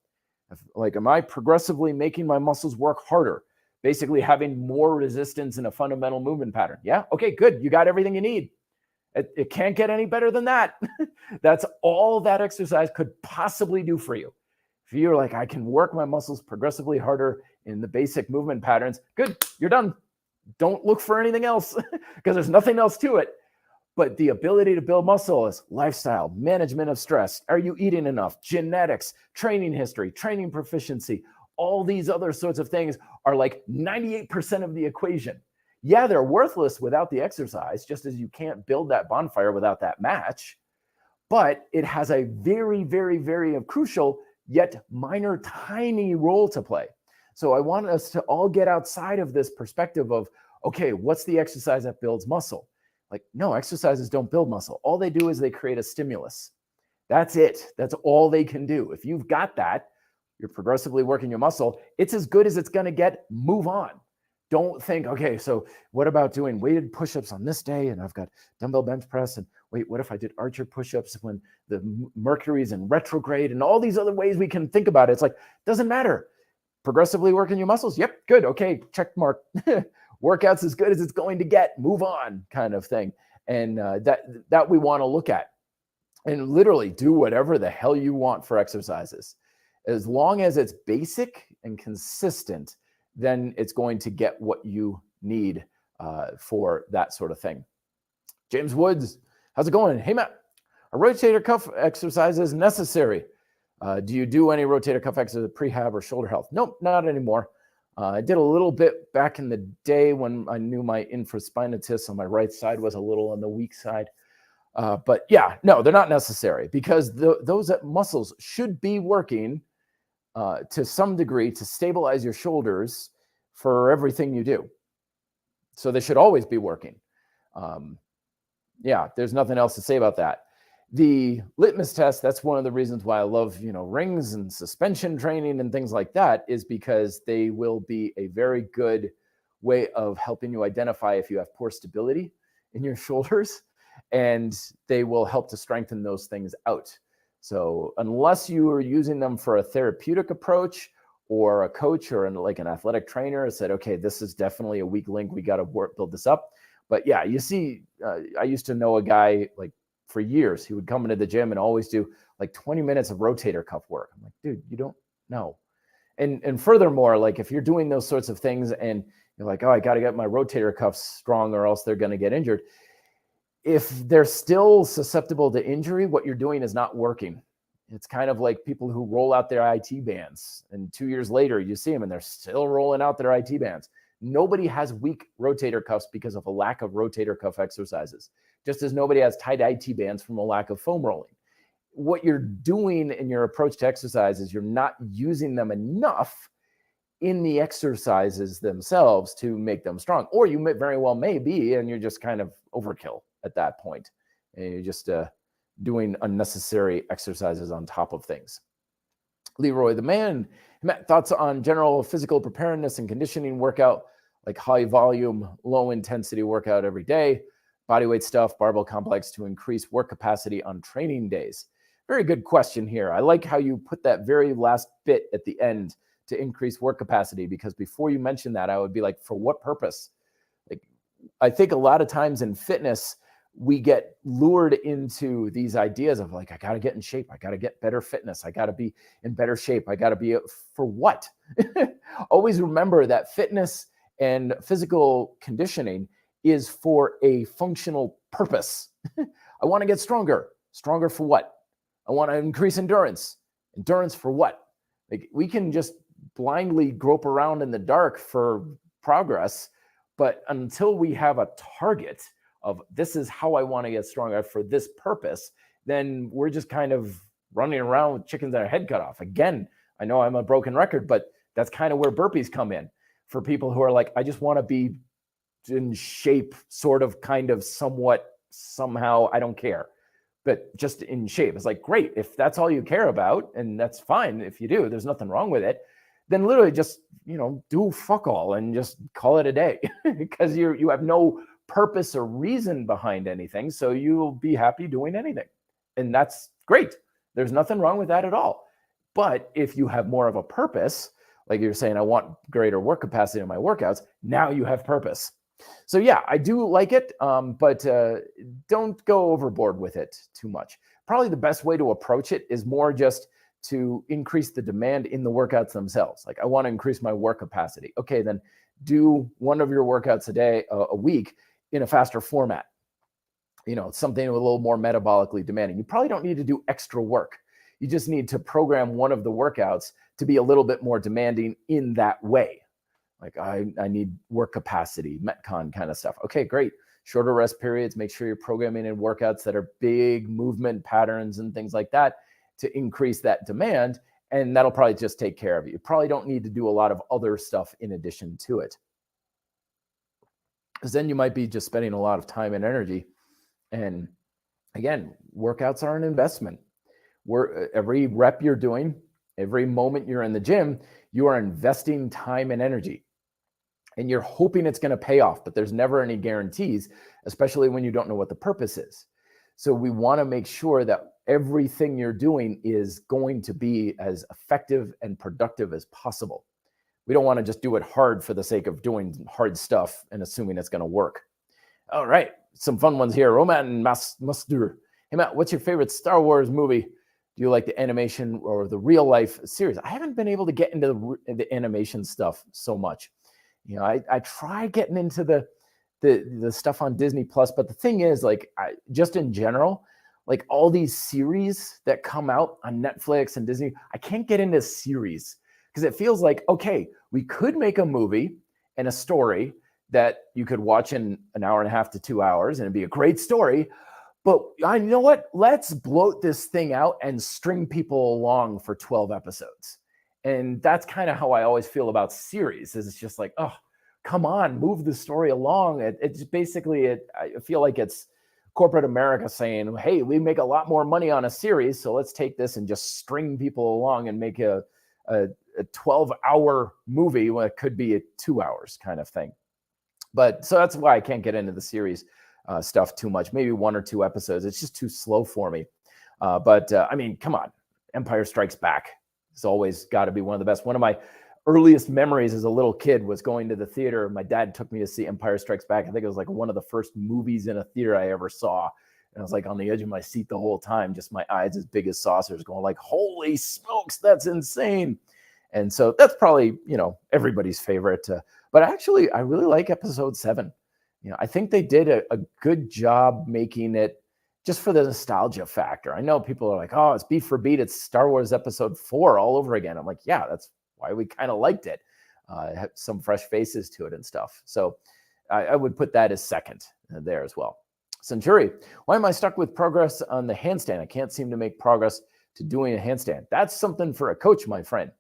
Like, am I progressively making my muscles work harder? Basically having more resistance in a fundamental movement pattern. Yeah, okay, good. You got everything you need. It can't get any better than that. That's all that exercise could possibly do for you. If you're like, I can work my muscles progressively harder in the basic movement patterns, good, you're done. Don't look for anything else because there's nothing else to it. But the ability to build muscle is lifestyle, management of stress. Are you eating enough? Genetics, training history, training proficiency, all these other sorts of things are like 98% of the equation. Yeah, they're worthless without the exercise, just as you can't build that bonfire without that match. But it has a very, very, very crucial yet minor, tiny role to play. So I want us to all get outside of this perspective of, okay, what's the exercise that builds muscle? Like, no, exercises don't build muscle. All they do is they create a stimulus. That's it. That's all they can do. If you've got that, you're progressively working your muscle. It's as good as it's going to get. Move on. Don't think, okay, so what about doing weighted push-ups on this day? And I've got dumbbell bench press. And wait, what if I did archer push-ups when the Mercury's in retrograde? And all these other ways we can think about it. It's like, doesn't matter. Progressively working your muscles. Yep, good. Okay, check mark. Workouts as good as it's going to get. Move on, kind of thing. And that we want to look at. And literally do whatever the hell you want for exercises. As long as it's basic and consistent, then it's going to get what you need for that sort of thing. James Woods, how's it going? Hey, Matt, a rotator cuff exercise is necessary. Do you do any rotator cuff exercise prehab or shoulder health? Nope, not anymore. I did a little bit back in the day when I knew my infraspinatus on my right side was a little on the weak side. But yeah, no, they're not necessary because those muscles should be working to some degree to stabilize your shoulders for everything you do. So they should always be working. Yeah, there's nothing else to say about that. The litmus test, that's one of the reasons why I love, rings and suspension training and things like that, is because they will be a very good way of helping you identify if you have poor stability in your shoulders, and they will help to strengthen those things out. So unless you are using them for a therapeutic approach, or a coach or like an athletic trainer said, okay, this is definitely a weak link, we got to build this up. But yeah, you see, I used to know a guy like for years, he would come into the gym and always do like 20 minutes of rotator cuff work. I'm like, dude, you don't know. And furthermore, like if you're doing those sorts of things and you're like, oh, I got to get my rotator cuffs strong or else they're going to get injured. If they're still susceptible to injury, what you're doing is not working. It's kind of like people who roll out their IT bands and 2 years later you see them and they're still rolling out their IT bands. Nobody has weak rotator cuffs because of a lack of rotator cuff exercises, just as nobody has tight IT bands from a lack of foam rolling. What you're doing in your approach to exercise is you're not using them enough in the exercises themselves to make them strong. Or you may very well may be, and you're just kind of overkill at that point. And you're just doing unnecessary exercises on top of things. Leroy the Man, Matt, thoughts on general physical preparedness and conditioning workout, like high volume, low intensity workout every day, bodyweight stuff, barbell complex to increase work capacity on training days? Very good question here. I like how you put that very last bit at the end, to increase work capacity, because before you mention that, I would be like, for what purpose? Like, I think a lot of times in fitness, we get lured into these ideas of like, I got to get in shape. I got to get better fitness. I got to be in better shape. I got to be for what? Always remember that fitness and physical conditioning is for a functional purpose. I want to get stronger. Stronger for what? I want to increase endurance. Endurance for what? Like, we can just blindly grope around in the dark for progress, but until we have a target of this is how I want to get stronger for this purpose, then we're just kind of running around with chickens and our head cut off. Again, I know I'm a broken record, but that's kind of where burpees come in for people who are like, I just want to be in shape, sort of, kind of, somewhat, somehow, I don't care, but just in shape. It's like, great, if that's all you care about, and that's fine if you do, there's nothing wrong with it, then literally just, do fuck all and just call it a day because you have no purpose or reason behind anything. So you'll be happy doing anything. And that's great. There's nothing wrong with that at all. But if you have more of a purpose, like you're saying, I want greater work capacity in my workouts, now you have purpose. So yeah, I do like it, but don't go overboard with it too much. Probably the best way to approach it is more just to increase the demand in the workouts themselves. Like, I want to increase my work capacity. Okay, then do one of your workouts a week in a faster format. something a little more metabolically demanding. You probably don't need to do extra work. You just need to program one of the workouts to be a little bit more demanding in that way. Like I need work capacity, Metcon kind of stuff. Okay, great. Shorter rest periods. Make sure you're programming in workouts that are big movement patterns and things like that to increase that demand. And that'll probably just take care of it. You probably don't need to do a lot of other stuff in addition to it. Because then you might be just spending a lot of time and energy. And again, workouts are an investment. Every rep you're doing, every moment you're in the gym, you are investing time and energy. And you're hoping it's going to pay off, but there's never any guarantees, especially when you don't know what the purpose is. So we want to make sure that everything you're doing is going to be as effective and productive as possible. We don't want to just do it hard for the sake of doing hard stuff and assuming it's going to work. All right, some fun ones here. Roman Muster. Hey, Matt, what's your favorite Star Wars movie? Do you like the animation or the real life series? I haven't been able to get into the animation stuff so much. I try getting into the stuff on Disney Plus, but the thing is, like, just in general, like all these series that come out on Netflix and Disney, I can't get into series because it feels like, okay, we could make a movie and a story that you could watch in an hour and a half to 2 hours and it'd be a great story. But you know what? Let's bloat this thing out and string people along for 12 episodes. And that's kind of how I always feel about series. Is it's just like, oh, come on, move the story along. It's basically, I feel like it's corporate America saying, hey, we make a lot more money on a series, so let's take this and just string people along and make a 12-hour movie when it could be 2 hours kind of thing. But so that's why I can't get into the series stuff too much. Maybe 1 or 2 episodes. It's just too slow for me. But I mean, come on. Empire Strikes Back. It's always got to be one of the best. One of my earliest memories as a little kid was going to the theater. My dad took me to see Empire Strikes Back. I think it was like one of the first movies in a theater I ever saw. And I was like on the edge of my seat the whole time, just my eyes as big as saucers going like, holy smokes, that's insane. And so that's probably, everybody's favorite. But actually, I really like episode 7. I think they did a good job making it just for the nostalgia factor. I know people are like, oh, it's beat for beat. It's Star Wars episode 4 all over again. I'm like, yeah, that's why we kind of liked it. It had some fresh faces to it and stuff. So I would put that as second there as well. Centuri, why am I stuck with progress on the handstand? I can't seem to make progress to doing a handstand. That's something for a coach, my friend.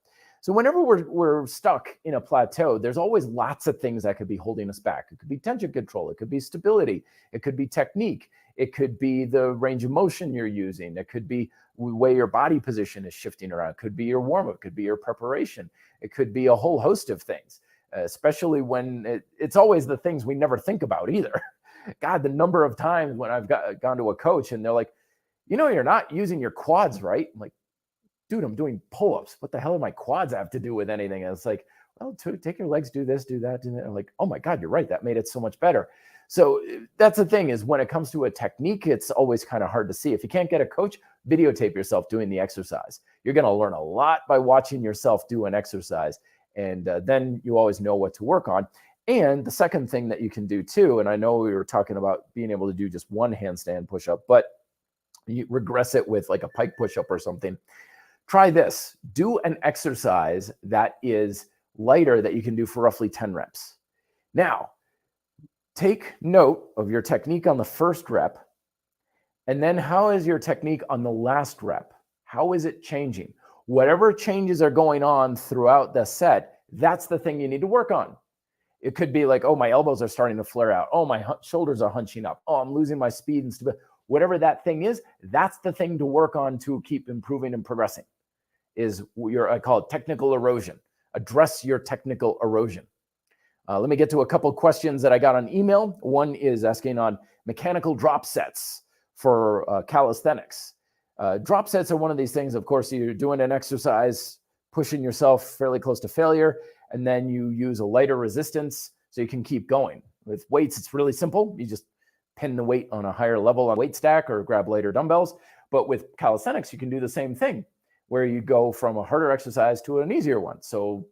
So whenever we're stuck in a plateau, there's always lots of things that could be holding us back. It could be tension control. It could be stability. It could be technique. It could be the range of motion you're using. It could be the way your body position is shifting around. It could be your warm-up. It could be your preparation. It could be a whole host of things, especially when it's always the things we never think about either. God, the number of times when I've gone to a coach and they're like, you're not using your quads right. I'm like, dude, I'm doing pull-ups. What the hell do my quads have to do with anything? And it's like, well, take your legs, do this, do that, do that. I'm like, oh my God, you're right. That made it so much better. So that's the thing is when it comes to a technique, it's always kind of hard to see. If you can't get a coach, videotape yourself doing the exercise. You're going to learn a lot by watching yourself do an exercise. And then you always know what to work on. And the second thing that you can do too, and I know we were talking about being able to do just one handstand push-up, but you regress it with like a pike push-up or something. Try this. Do an exercise that is lighter that you can do for roughly 10 reps. Now, take note of your technique on the first rep, and then how is your technique on the last rep? How is it changing? Whatever changes are going on throughout the set, that's the thing you need to work on. It could be like, oh, my elbows are starting to flare out. Oh, my shoulders are hunching up. Oh, I'm losing my speed and stability. Whatever that thing is, that's the thing to work on to keep improving and progressing. I call it technical erosion. Address your technical erosion. Let me get to a couple of questions that I got on email. One is asking on mechanical drop sets for calisthenics. Drop sets are one of these things, of course, you're doing an exercise, pushing yourself fairly close to failure, and then you use a lighter resistance so you can keep going. With weights, it's really simple. You just pin the weight on a higher level on weight stack or grab lighter dumbbells. But with calisthenics, you can do the same thing, where you go from a harder exercise to an easier one. So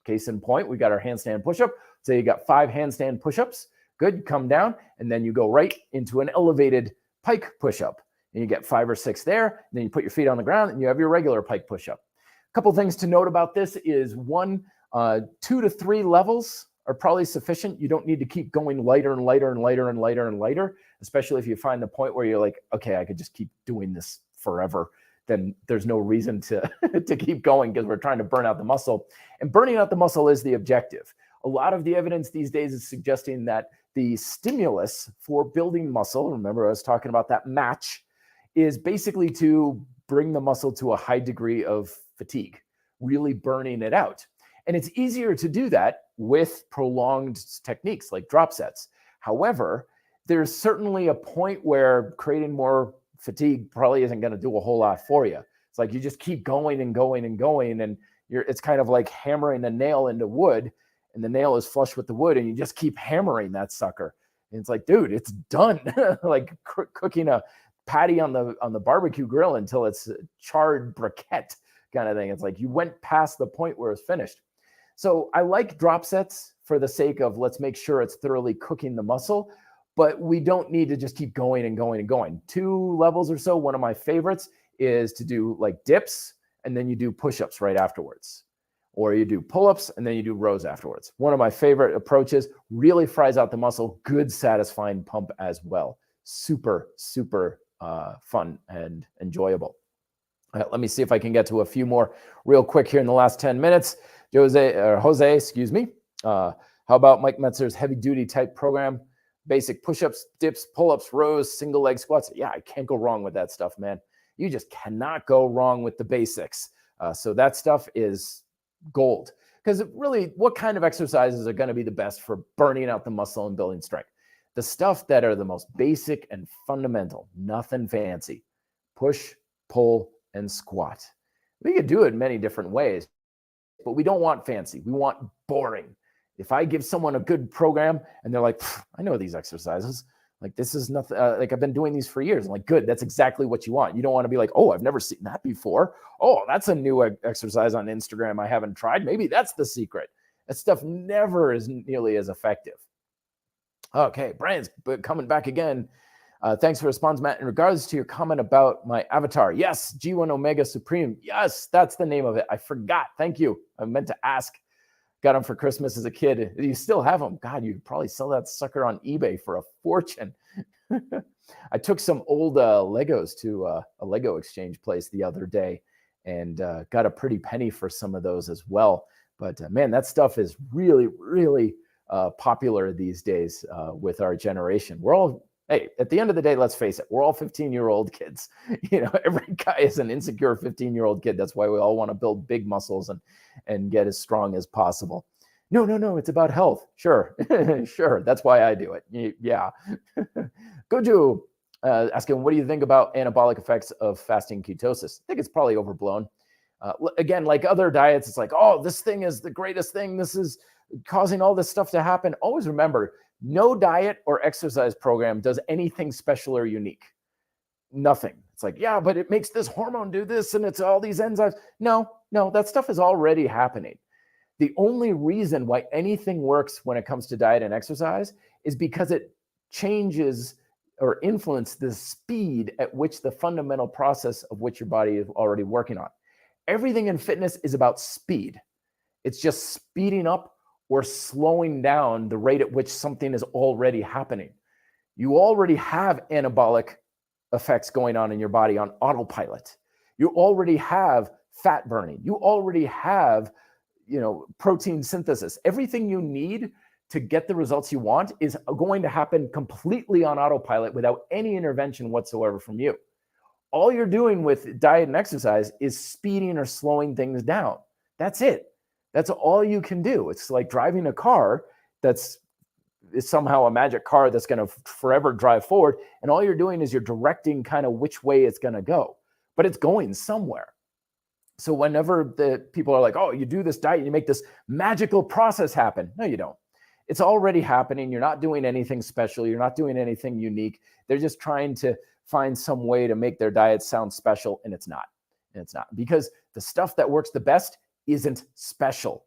case in point, we got our handstand push-up. So you got 5 handstand push-ups. Good, come down, and then you go right into an elevated pike push-up. And you get 5 or 6 there, and then you put your feet on the ground, and you have your regular pike push-up. A couple things to note about this is 1, 2 to 3 levels are probably sufficient. You don't need to keep going lighter and lighter and lighter and lighter and lighter, especially if you find the point where you're like, okay, I could just keep doing this forever. Then there's no reason to, to keep going because we're trying to burn out the muscle. And burning out the muscle is the objective. A lot of the evidence these days is suggesting that the stimulus for building muscle, remember I was talking about that match, is basically to bring the muscle to a high degree of fatigue, really burning it out. And it's easier to do that with prolonged techniques like drop sets. However, there's certainly a point where creating more fatigue probably isn't going to do a whole lot for you. It's like you just keep going and going and going, and it's kind of like hammering a nail into wood, and the nail is flush with the wood, and you just keep hammering that sucker. And it's like, dude, it's done. Like cooking a patty on the barbecue grill until it's charred briquette kind of thing. It's like you went past the point where it's finished. So I like drop sets for the sake of let's make sure it's thoroughly cooking the muscle, but we don't need to just keep going and going and going. 2 levels or so. One of my favorites is to do like dips, and then you do push-ups right afterwards. Or you do pull-ups, and then you do rows afterwards. One of my favorite approaches, really fries out the muscle, good satisfying pump as well. Super, super fun and enjoyable. Let me see if I can get to a few more real quick here in the last 10 minutes. Jose, excuse me. How about Mike Metzer's heavy duty type program? Basic push-ups, dips, pull-ups, rows, single leg squats. Yeah, I can't go wrong with that stuff, man. You just cannot go wrong with the basics. So that stuff is gold. Because really, what kind of exercises are going to be the best for burning out the muscle and building strength? The stuff that are the most basic and fundamental, nothing fancy. Push, pull, and squat. We could do it in many different ways, but we don't want fancy. We want boring. If I give someone a good program and they're like, I know these exercises, like this is nothing, like I've been doing these for years. I'm like, good, that's exactly what you want. You don't want to be like, oh, I've never seen that before. Oh, that's a new exercise on Instagram I haven't tried. Maybe that's the secret. That stuff never is nearly as effective. Okay, Brian's coming back again. Thanks for the response, Matt. In regards to your comment about my avatar, yes, G1 Omega Supreme. Yes, that's the name of it. I forgot. Thank you. I meant to ask. Got them for Christmas as a kid. You still have them? God, you could probably sell that sucker on eBay for a fortune. I took some old Legos to a Lego exchange place the other day and got a pretty penny for some of those as well. But man, that stuff is really, really popular these days with our generation. We're all, hey, at the end of the day, let's face it, we're all 15-year-old kids. You know, every guy is an insecure 15-year-old kid. That's why we all want to build big muscles and get as strong as possible. No, it's about health. Sure, sure. That's why I do it. Yeah. Goju asking, what do you think about anabolic effects of fasting ketosis? I think it's probably overblown. Again, like other diets, it's like, oh, this thing is the greatest thing. This is causing all this stuff to happen. Always remember, no diet or exercise program does anything special or unique. Nothing. It's like, yeah, but it makes this hormone do this and it's all these enzymes. No, that stuff is already happening. The only reason why anything works when it comes to diet and exercise is because it changes or influences the speed at which the fundamental process of which your body is already working on. Everything in fitness is about speed. It's just speeding up or slowing down the rate at which something is already happening. You already have anabolic effects going on in your body on autopilot. You already have fat burning. You already have, protein synthesis. Everything you need to get the results you want is going to happen completely on autopilot without any intervention whatsoever from you. All you're doing with diet and exercise is speeding or slowing things down. That's it. That's all you can do. It's like driving a car is somehow a magic car that's going to forever drive forward. And all you're doing is you're directing kind of which way it's going to go, but it's going somewhere. So whenever the people are like, oh, you do this diet, you make this magical process happen. No, you don't. It's already happening. You're not doing anything special. You're not doing anything unique. They're just trying to find some way to make their diet sound special, and it's not. And it's not, because the stuff that works the best isn't special.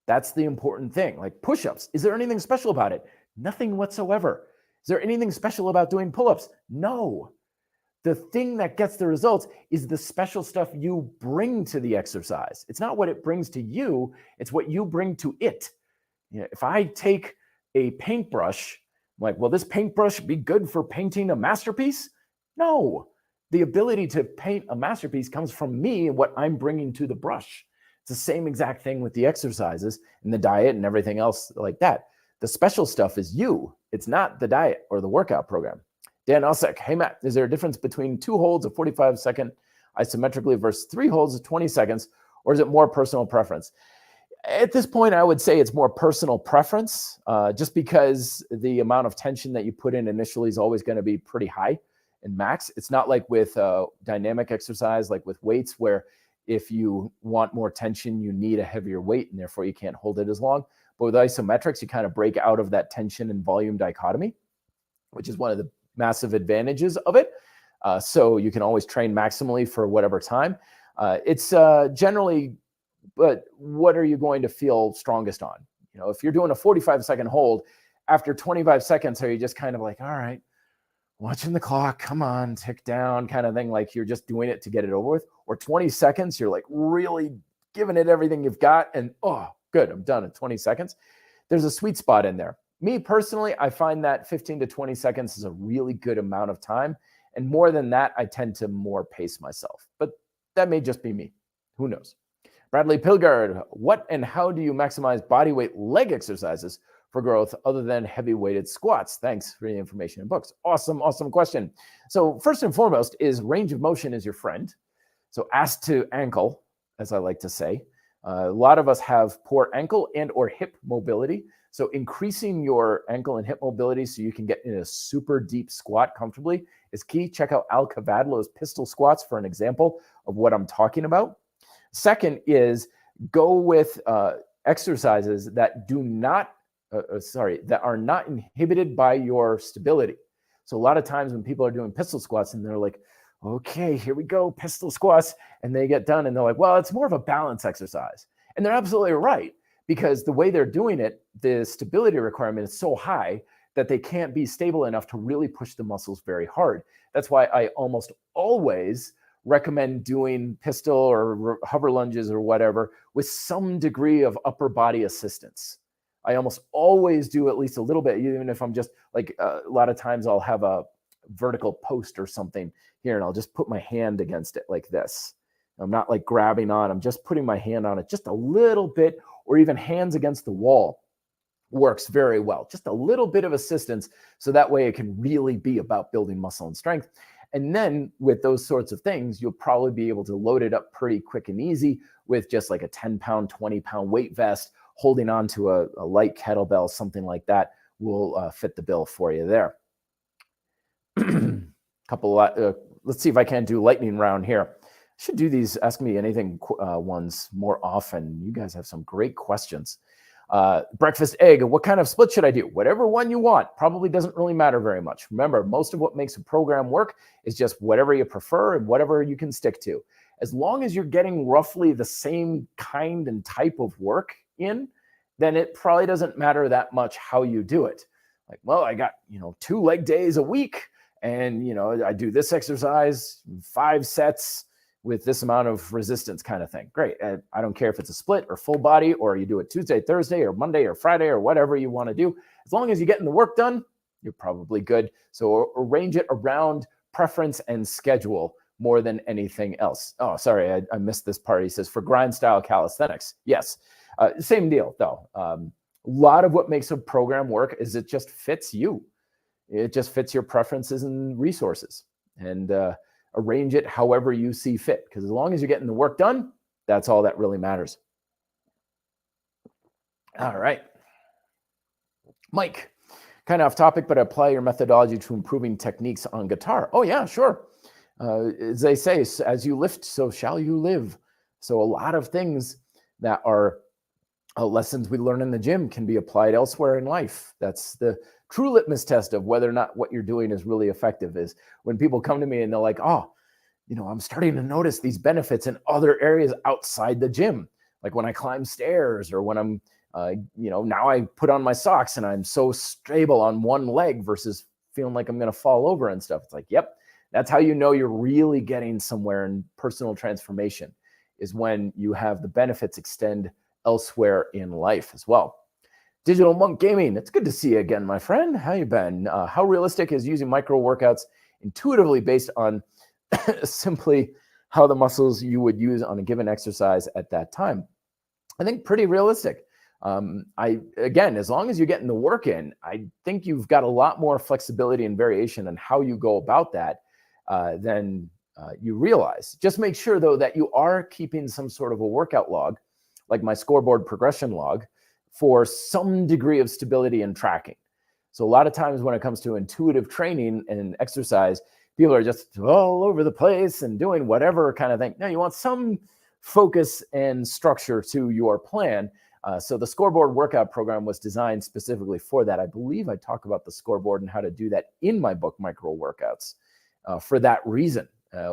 That's the important thing. Like push-ups. Is there anything special about it? Nothing whatsoever. Is there anything special about doing pull-ups? No. The thing that gets the results is the special stuff you bring to the exercise. It's not what it brings to you, it's what you bring to it. If I take a paintbrush, I'm like, will this paintbrush be good for painting a masterpiece? No. The ability to paint a masterpiece comes from me and what I'm bringing to the brush. It's the same exact thing with the exercises and the diet and everything else like that. The special stuff is you. It's not the diet or the workout program. Dan Elsek, hey Matt, is there a difference between 2 holds of 45-second isometrically versus 3 holds of 20 seconds, or is it more personal preference? At this point, I would say it's more personal preference, just because the amount of tension that you put in initially is always going to be pretty high and max. It's not like with dynamic exercise, like with weights, where if you want more tension, you need a heavier weight, and therefore you can't hold it as long. But with isometrics, you kind of break out of that tension and volume dichotomy, which is one of the massive advantages of it. So you can always train maximally for whatever time. It's generally, but what are you going to feel strongest on? If you're doing a 45-second hold, after 25 seconds, are you just kind of like, all right, watching the clock, come on, tick down kind of thing, like you're just doing it to get it over with? Or 20 seconds, you're like really giving it everything you've got, and oh, good, I'm done in 20 seconds. There's a sweet spot in there. Me personally, I find that 15 to 20 seconds is a really good amount of time. And more than that, I tend to more pace myself. But that may just be me. Who knows? Bradley Pilgard, what and how do you maximize bodyweight leg exercises for growth other than heavy-weighted squats? Thanks for the information and books. Awesome, awesome question. So first and foremost is range of motion is your friend. So ass to ankle, as I like to say. A lot of us have poor ankle and or hip mobility. So increasing your ankle and hip mobility so you can get in a super deep squat comfortably is key. Check out Al Cavadlo's pistol squats for an example of what I'm talking about. Second is go with exercises that that are not inhibited by your stability. So a lot of times when people are doing pistol squats and they're like, okay, here we go, pistol squats, and they get done and they're like, well, it's more of a balance exercise. And they're absolutely right, because the way they're doing it, the stability requirement is so high that they can't be stable enough to really push the muscles very hard. That's why I almost always recommend doing pistol or hover lunges or whatever with some degree of upper body assistance. I almost always do at least a little bit, even if I'm just like, a lot of times I'll have a vertical post or something here and I'll just put my hand against it like this. I'm not like grabbing on, I'm just putting my hand on it just a little bit, or even hands against the wall works very well. Just a little bit of assistance, so that way it can really be about building muscle and strength. And then with those sorts of things, you'll probably be able to load it up pretty quick and easy with just like a 10-pound, 20-pound weight vest, holding on to a light kettlebell, something like that will fit the bill for you there. Let's see if I can do lightning round here. I should do these Ask Me Anything ones more often. You guys have some great questions. Breakfast egg, what kind of split should I do? Whatever one you want. Probably doesn't really matter very much. Remember, most of what makes a program work is just whatever you prefer and whatever you can stick to. As long as you're getting roughly the same kind and type of work in, then it probably doesn't matter that much how you do it. Like, well, I got, 2 leg days a week, and, I do this exercise, 5 sets with this amount of resistance kind of thing. Great. I don't care if it's a split or full body, or you do it Tuesday, Thursday, or Monday, or Friday, or whatever you want to do. As long as you're getting the work done, you're probably good. So arrange it around preference and schedule more than anything else. Oh, sorry, I missed this part. He says, for grind style calisthenics. Yes. Same deal, though. A lot of what makes a program work is it just fits you. It just fits your preferences and resources. And arrange it however you see fit, because as long as you're getting the work done, that's all that really matters. All right. Mike, kind of off topic, but apply your methodology to improving techniques on guitar. Oh, yeah, sure. As they say, as you lift, so shall you live. So a lot of things that are lessons we learn in the gym can be applied elsewhere in life. That's the true litmus test of whether or not what you're doing is really effective, is when people come to me and they're like, oh, I'm starting to notice these benefits in other areas outside the gym. Like when I climb stairs, or when I'm Now I put on my socks and I'm so stable on one leg versus feeling like I'm going to fall over and stuff. It's like, yep, that's how you know you're really getting somewhere in personal transformation, is when you have the benefits extend elsewhere in life as well. Digital Monk Gaming, it's good to see you again, my friend. How you been? How realistic is using micro workouts intuitively based on simply how the muscles you would use on a given exercise at that time? I think pretty realistic. Again, as long as you're getting the work in, I think you've got a lot more flexibility and variation on how you go about that than you realize. Just make sure, though, that you are keeping some sort of a workout log, like my scoreboard progression log, for some degree of stability and tracking. So a lot of times when it comes to intuitive training and exercise, people are just all over the place and doing whatever kind of thing. No, you want some focus and structure to your plan. So the scoreboard workout program was designed specifically for that. I believe I talk about the scoreboard and how to do that in my book, Micro Workouts, for that reason,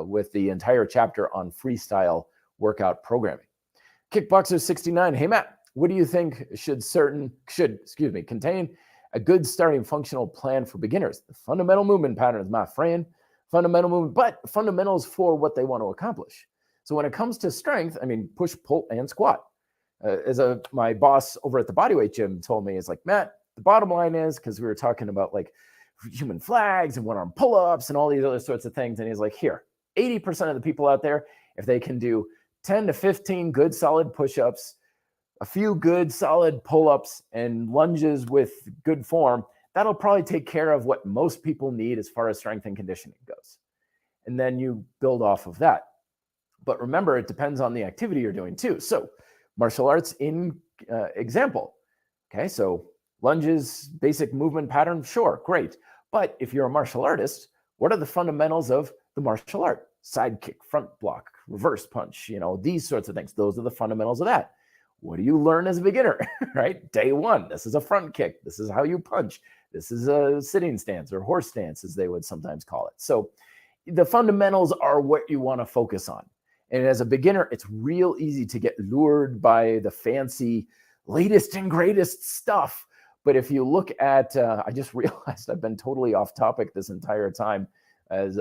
with the entire chapter on freestyle workout programming. Kickboxer 69, hey Matt, what do you think should contain a good starting functional plan for beginners? The fundamental movement patterns, my friend. Fundamental movement, but fundamentals for what they want to accomplish. So when it comes to strength, I mean, push, pull, and squat. My boss over at the Bodyweight gym told me, it's like, Matt, the bottom line is, because we were talking about like human flags and one-arm pull-ups and all these other sorts of things. And he's like, here, 80% of the people out there, if they can do 10 to 15 good solid push-ups, a few good solid pull-ups and lunges with good form, that'll probably take care of what most people need as far as strength and conditioning goes. And then you build off of that. But remember, it depends on the activity you're doing too. So martial arts in example. Okay, so lunges, basic movement pattern, sure, great. But if you're a martial artist, what are the fundamentals of the martial art? Sidekick, front block, reverse punch, these sorts of things. Those are the fundamentals of that. What do you learn as a beginner, right? Day one, this is a front kick. This is how you punch. This is a sitting stance or horse stance, as they would sometimes call it. So the fundamentals are what you want to focus on. And as a beginner, it's real easy to get lured by the fancy, latest and greatest stuff. But if you look at, I just realized I've been totally off topic this entire time, as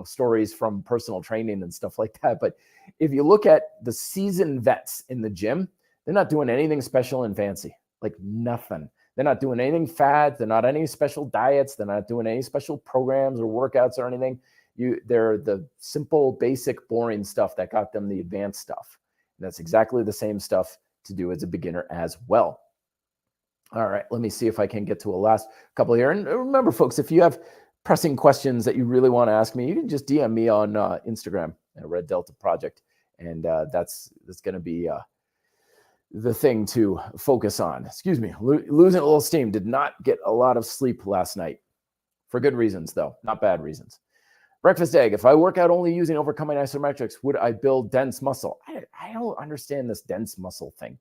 stories from personal training and stuff like that. But if you look at the seasoned vets in the gym, they're not doing anything special and fancy, like nothing. They're not doing anything fad. They're not any special diets. They're not doing any special programs or workouts or anything. They're the simple, basic, boring stuff that got them the advanced stuff. And that's exactly the same stuff to do as a beginner as well. All right, let me see if I can get to a last couple here. And remember, folks, if you have pressing questions that you really want to ask me, you can just DM me on Instagram at Red Delta Project. And that's going to be the thing to focus on. Excuse me, losing a little steam. Did not get a lot of sleep last night. For good reasons, though, not bad reasons. Breakfast egg. If I work out only using overcoming isometrics, would I build dense muscle? I don't understand this dense muscle thing.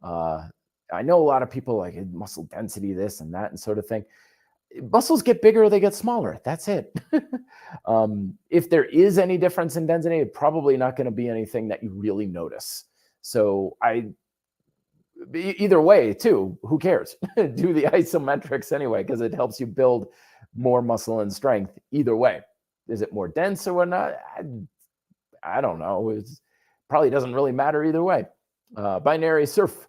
I know a lot of people like muscle density, this and that and sort of thing. Muscles get bigger or they get smaller. That's it. If there is any difference in density, it's probably not going to be anything that you really notice. So either way, too, who cares? Do the isometrics anyway, because it helps you build more muscle and strength either way. Is it more dense or whatnot? I don't know. It probably doesn't really matter either way. Binary surf.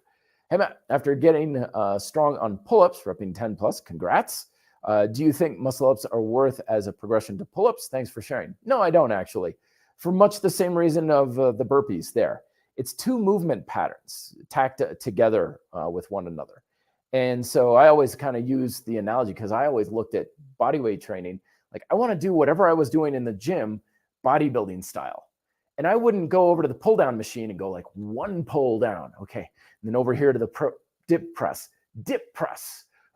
Hey, Matt, after getting strong on pull-ups, repping 10 plus, congrats. Do you think muscle-ups are worth as a progression to pull-ups? Thanks for sharing. No, I don't actually. For much the same reason of the burpees there. It's two movement patterns tacked together with one another. And so I always kind of use the analogy because I always looked at bodyweight training. Like I want to do whatever I was doing in the gym, bodybuilding style. And I wouldn't go over to the pull down machine and go like one pull down. Okay. And then over here to the dip press.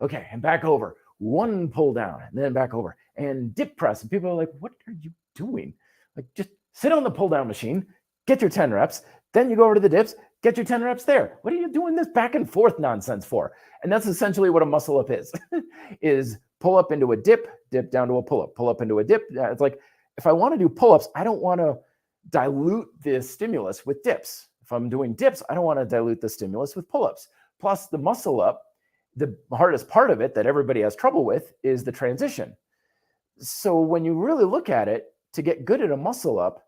Okay. And back over, one pull down and then back over and dip press. And people are like, what are you doing? Like just sit on the pull down machine, get your 10 reps. Then you go over to the dips, get your 10 reps there. What are you doing this back and forth nonsense for? And that's essentially what a muscle up is pull up into a dip down to a pull up into a dip. It's like, if I want to do pull-ups, I don't want to dilute the stimulus with dips. If I'm doing dips, I don't want to dilute the stimulus with pull-ups. Plus the muscle up, the hardest part of it that everybody has trouble with is the transition. So when you really look at it, to get good at a muscle up,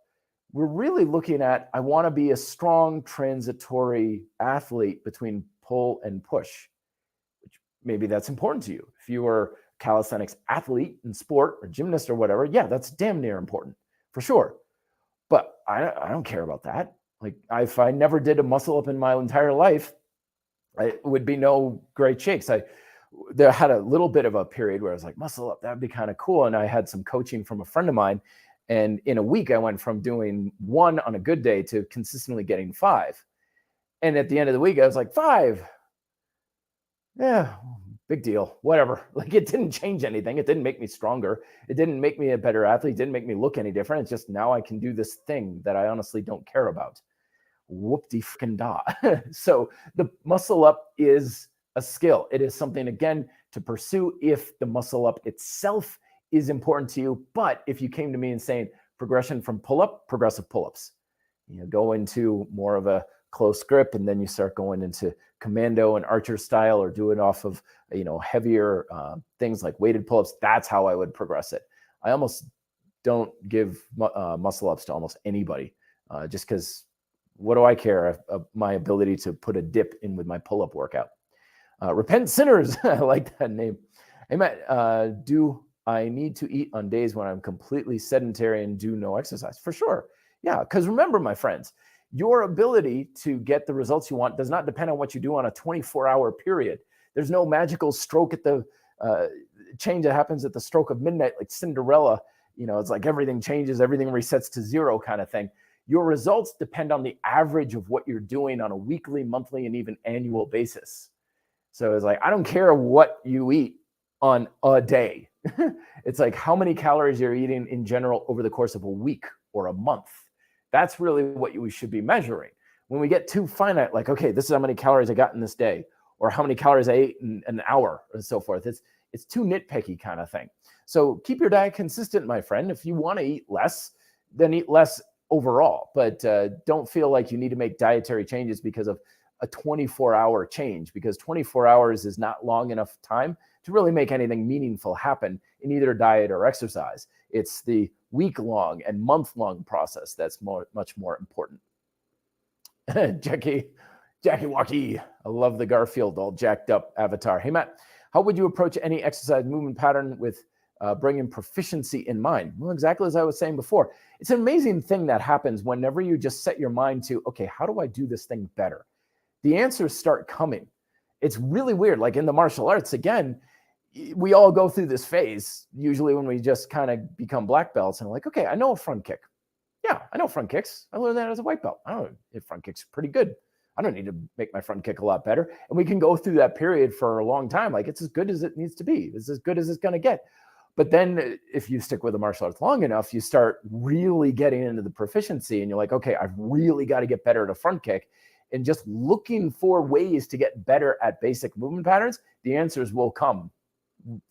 we're really looking at, I want to be a strong transitory athlete between pull and push, which maybe that's important to you. If you were a calisthenics athlete in sport or gymnast or whatever, yeah, that's damn near important for sure. But I don't care about that. Like if I never did a muscle up in my entire life, it would be no great shakes. There had a little bit of a period where I was like, muscle up, that'd be kind of cool. And I had some coaching from a friend of mine. And in a week, I went from doing 1 on a good day to consistently getting 5. And at the end of the week, I was like, 5. Yeah, big deal, whatever. Like it didn't change anything. It didn't make me stronger. It didn't make me a better athlete. It didn't make me look any different. It's just now I can do this thing that I honestly don't care about. Whoop-de-frickin-da. So the muscle up is a skill. It is something, again, to pursue if the muscle up itself is important to you. But if you came to me and saying progression from pull-up, progressive pull-ups, go into more of a close grip, and then you start going into commando and archer style, or do it off of, heavier things like weighted pull-ups. That's how I would progress it. I almost don't give muscle ups to almost anybody, just because what do I care of my ability to put a dip in with my pull-up workout? Repent sinners. I like that name. Hey, Matt, do I need to eat on days when I'm completely sedentary and do no exercise? For sure. Yeah, because remember, my friends, your ability to get the results you want does not depend on what you do on a 24-hour period. There's no magical stroke at the change that happens at the stroke of midnight, like Cinderella. It's like everything changes, everything resets to 0 kind of thing. Your results depend on the average of what you're doing on a weekly, monthly, and even annual basis. So it's like, I don't care what you eat on a day. It's like how many calories you're eating in general over the course of a week or a month. That's really what we should be measuring. When we get too finite, like, okay, this is how many calories I got in this day, or how many calories I ate in an hour, and so forth. It's too nitpicky kind of thing. So keep your diet consistent, my friend. If you want to eat less, then eat less overall, but don't feel like you need to make dietary changes because of a 24-hour change, because 24 hours is not long enough time to really make anything meaningful happen in either diet or exercise. It's the week-long and month-long process that's much more important. Jackie Waukee, I love the Garfield all jacked up avatar. Hey, Matt, how would you approach any exercise movement pattern with bringing proficiency in mind? Well, exactly as I was saying before, it's an amazing thing that happens whenever you just set your mind to, okay, how do I do this thing better? The answers start coming. It's really weird. Like in the martial arts, again, we all go through this phase, usually when we just kind of become black belts and like, okay, I know a front kick. Yeah, I know front kicks. I learned that as a white belt. I don't know if front kicks pretty good. I don't need to make my front kick a lot better. And we can go through that period for a long time. Like it's as good as it needs to be. It's as good as it's going to get. But then if you stick with the martial arts long enough, you start really getting into the proficiency and you're like, okay, I've really got to get better at a front kick. And just looking for ways to get better at basic movement patterns, the answers will come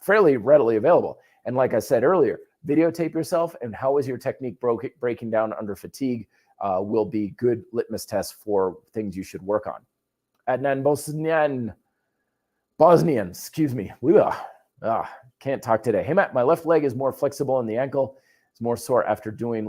fairly readily available. And like I said earlier, videotape yourself and how is your technique breaking down under fatigue will be good litmus tests for things you should work on. Adnan Bosnian, excuse me. Can't talk today. Hey, Matt, my left leg is more flexible in the ankle. It's more sore after doing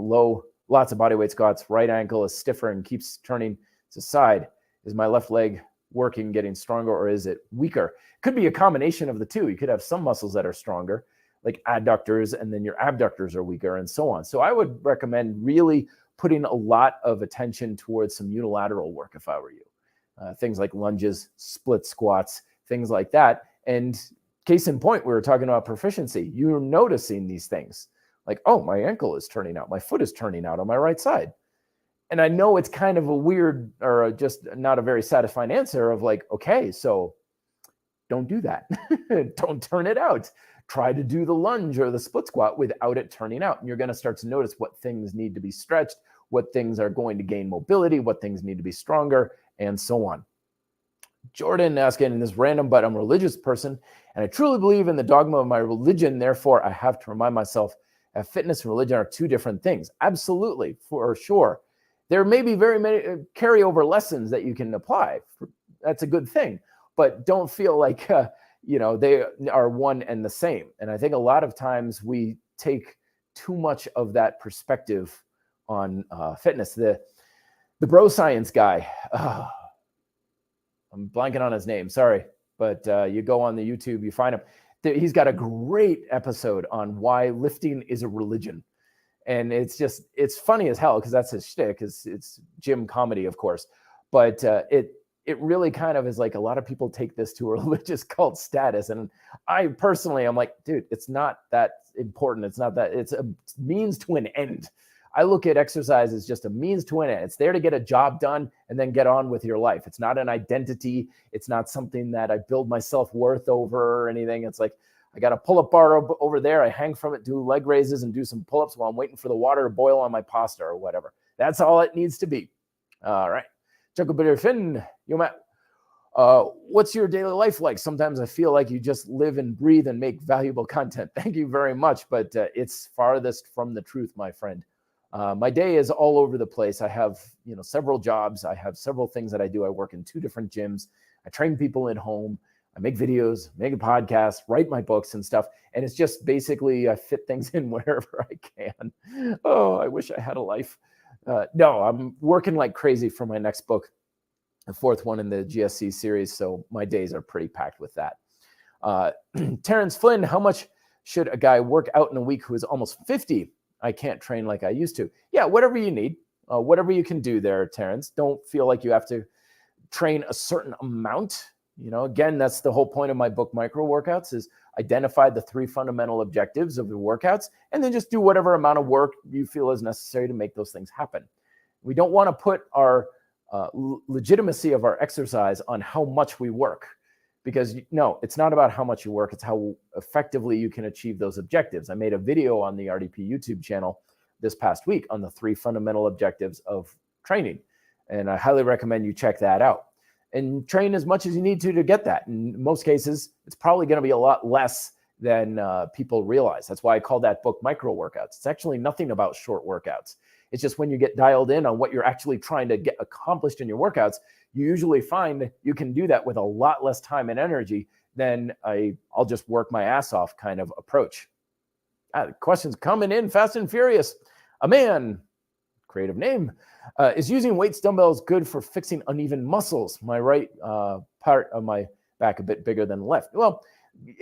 lots of bodyweight squats. Right ankle is stiffer and keeps turning to side. Is my left leg working, getting stronger, or is it weaker? Could be a combination of the two. You could have some muscles that are stronger, like adductors, and then your abductors are weaker and so on. So I would recommend really putting a lot of attention towards some unilateral work if I were you. Things like lunges, split squats, things like that. And case in point, we were talking about proficiency. You're noticing these things like, oh, my ankle is turning out. My foot is turning out on my right side. And I know it's kind of a weird or just not a very satisfying answer of like, okay, so don't do that. Don't turn it out. Try to do the lunge or the split squat without it turning out. And you're going to start to notice what things need to be stretched, what things are going to gain mobility, what things need to be stronger, and so on. Jordan asking in this random, but I'm a religious person, and I truly believe in the dogma of my religion. Therefore, I have to remind myself that fitness and religion are two different things. Absolutely, for sure. There may be very many carryover lessons that you can apply. That's a good thing. but don't feel like, they are one and the same. And I think a lot of times we take too much of that perspective on fitness. The bro science guy, I'm blanking on his name, sorry, but you go on the YouTube, you find him. He's got a great episode on why lifting is a religion. And it's funny as hell because that's his shtick. It's gym comedy, of course. But it really kind of is like a lot of people take this to a religious cult status. And I personally, I'm like, dude, it's not that important. It's not that. It's a means to an end. I look at exercise as just a means to an end. It's there to get a job done and then get on with your life. It's not an identity. It's not something that I build my self-worth over or anything. It's like, I got a pull-up bar over there. I hang from it, do leg raises, and do some pull-ups while I'm waiting for the water to boil on my pasta or whatever. That's all it needs to be. All right. Chucklebitter Finn, yo, Matt. What's your daily life like? Sometimes I feel like you just live and breathe and make valuable content. Thank you very much, but it's farthest from the truth, my friend. My day is all over the place. I have, several jobs. I have several things that I do. I work in 2 different gyms. I train people at home. I make videos, make a podcast, write my books and stuff. And it's just basically I fit things in wherever I can. Oh, I wish I had a life. No, I'm working like crazy for my next book, the 4th one in the GSC series. So my days are pretty packed with that. Terrence Flynn, how much should a guy work out in a week who is almost 50? I can't train like I used to. Yeah, whatever you need, whatever you can do there, Terrence. Don't feel like you have to train a certain amount. Again, that's the whole point of my book, Micro Workouts, is identify the 3 fundamental objectives of the workouts and then just do whatever amount of work you feel is necessary to make those things happen. We don't want to put our legitimacy of our exercise on how much we work, because no, it's not about how much you work. It's how effectively you can achieve those objectives. I made a video on the RDP YouTube channel this past week on the 3 fundamental objectives of training. And I highly recommend you check that out. And train as much as you need to get that. In most cases, it's probably going to be a lot less than people realize. That's why I call that book Micro Workouts. It's actually nothing about short workouts. It's just when you get dialed in on what you're actually trying to get accomplished in your workouts, you usually find you can do that with a lot less time and energy than I'll just work my ass off kind of approach. Questions coming in fast and furious. A man, creative name, is using weights dumbbells good for fixing uneven muscles? My right part of my back a bit bigger than the left. Well,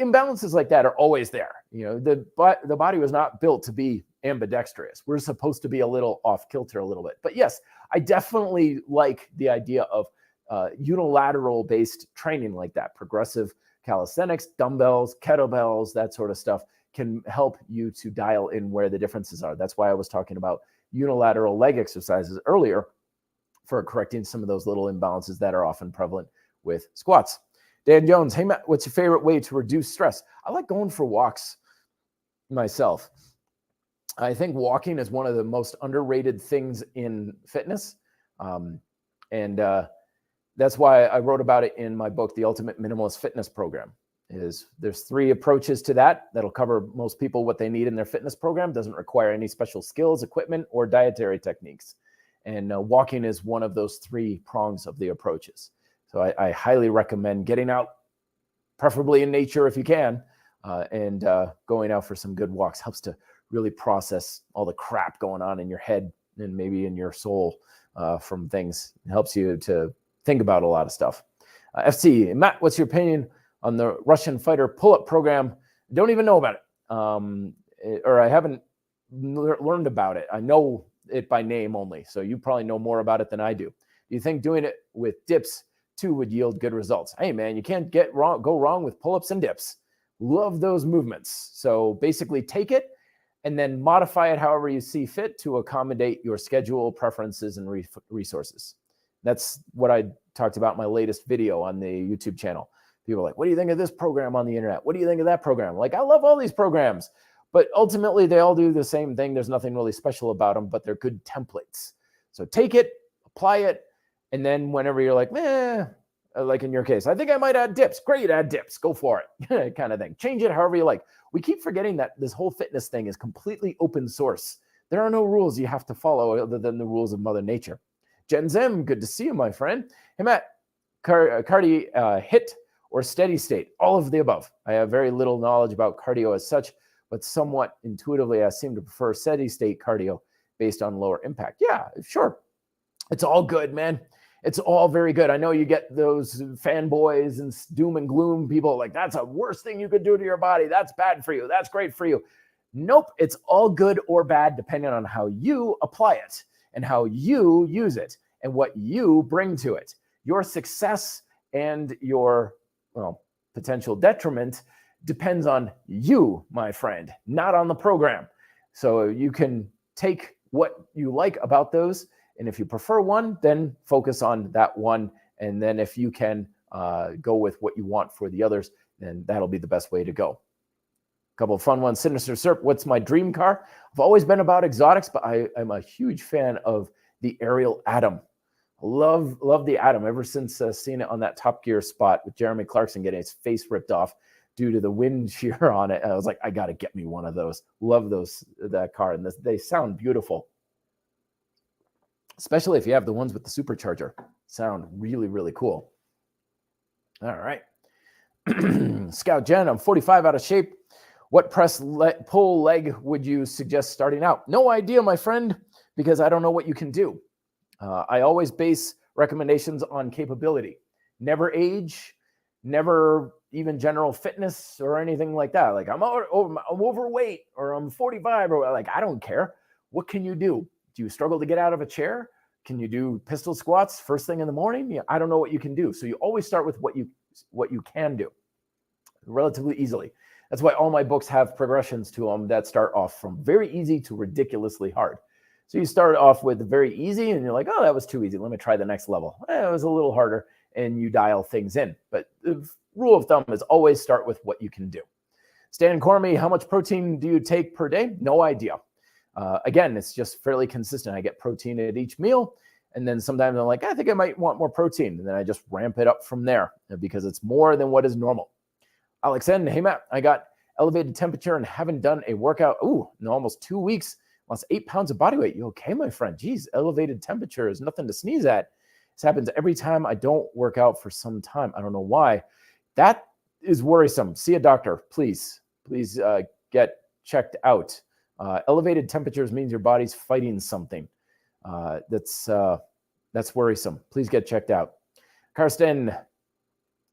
imbalances like that are always there. The body was not built to be ambidextrous. We're supposed to be a little off kilter a little bit. But yes, I definitely like the idea of unilateral based training like that. Progressive calisthenics, dumbbells, kettlebells, that sort of stuff can help you to dial in where the differences are. That's why I was talking about unilateral leg exercises earlier for correcting some of those little imbalances that are often prevalent with squats. Dan Jones, hey Matt, what's your favorite way to reduce stress? I like going for walks myself. I think walking is one of the most underrated things in fitness. And that's why I wrote about it in my book, The Ultimate Minimalist Fitness Program. There's 3 approaches to that. That'll cover most people what they need in their fitness program. Doesn't require any special skills, equipment, or dietary techniques. And walking is one of those 3 prongs of the approaches. So I highly recommend getting out, preferably in nature if you can, and going out for some good walks. Helps to really process all the crap going on in your head and maybe in your soul from things. It helps you to think about a lot of stuff. FC, Matt, what's your opinion on the Russian fighter pull-up program? I don't even know about it, or I haven't learned about it. I know it by name only, so you probably know more about it than I do. Do you think doing it with dips too would yield good results? Hey man, you can't go wrong with pull-ups and dips. Love those movements. So basically take it and then modify it however you see fit to accommodate your schedule, preferences, and resources. That's what I talked about in my latest video on the YouTube channel. People are like, what do you think of this program on the internet? What do you think of that program? Like, I love all these programs, but ultimately they all do the same thing. There's nothing really special about them, but they're good templates. So take it, apply it, and then whenever you're like, like in your case, I think I might add dips. Great, add dips. Go for it, kind of thing. Change it however you like. We keep forgetting that this whole fitness thing is completely open source. There are no rules you have to follow other than the rules of Mother Nature. Jen Zim, good to see you, my friend. Hey, Matt, Cardi hit or steady state? All of the above. I have very little knowledge about cardio as such, but somewhat intuitively, I seem to prefer steady state cardio based on lower impact. Yeah, sure. It's all good, man. It's all very good. I know you get those fanboys and doom and gloom people like, that's the worst thing you could do to your body. That's bad for you. That's great for you. Nope. It's all good or bad depending on how you apply it and how you use it and what you bring to it. Your success and your potential detriment depends on you, my friend, not on the program. So you can take what you like about those, and if you prefer one, then focus on that one. And then if you can go with what you want for the others, then that'll be the best way to go. A couple of fun ones. Sinister Serp, what's my dream car? I've always been about exotics, but I'm a huge fan of the Ariel Atom. Love the Atom ever since seeing it on that Top Gear spot with Jeremy Clarkson getting his face ripped off due to the wind shear on it. I was like, I got to get me one of those. Love that car. And they sound beautiful, especially if you have the ones with the supercharger. Sound really, really cool. All right. Scout Jen, I'm 45 out of shape. What press pull leg would you suggest starting out? No idea, my friend, because I don't know what you can do. I always base recommendations on capability. Never age, never even general fitness or anything like that. Like I'm overweight or I'm 45 or like, I don't care. What can you do? Do you struggle to get out of a chair? Can you do pistol squats first thing in the morning? Yeah, I don't know what you can do. So you always start with what you can do relatively easily. That's why all my books have progressions to them that start off from very easy to ridiculously hard. So you start off with very easy and you're like, oh, that was too easy. Let me try the next level. It was a little harder, and you dial things in. But the rule of thumb is always start with what you can do. Stan Cormy, how much protein do you take per day? No idea. Again, it's just fairly consistent. I get protein at each meal. And then sometimes I'm like, I think I might want more protein. And then I just ramp it up from there because it's more than what is normal. Alex N, hey, Matt, I got elevated temperature and haven't done a workout. In almost 2 weeks, lost 8 pounds of body weight. You okay, my friend? Geez, elevated temperature is nothing to sneeze at. This happens every time I don't work out for some time. I don't know why. That is worrisome. See a doctor, please. Please get checked out. Elevated temperatures means your body's fighting something. That's worrisome. Please get checked out. Karsten,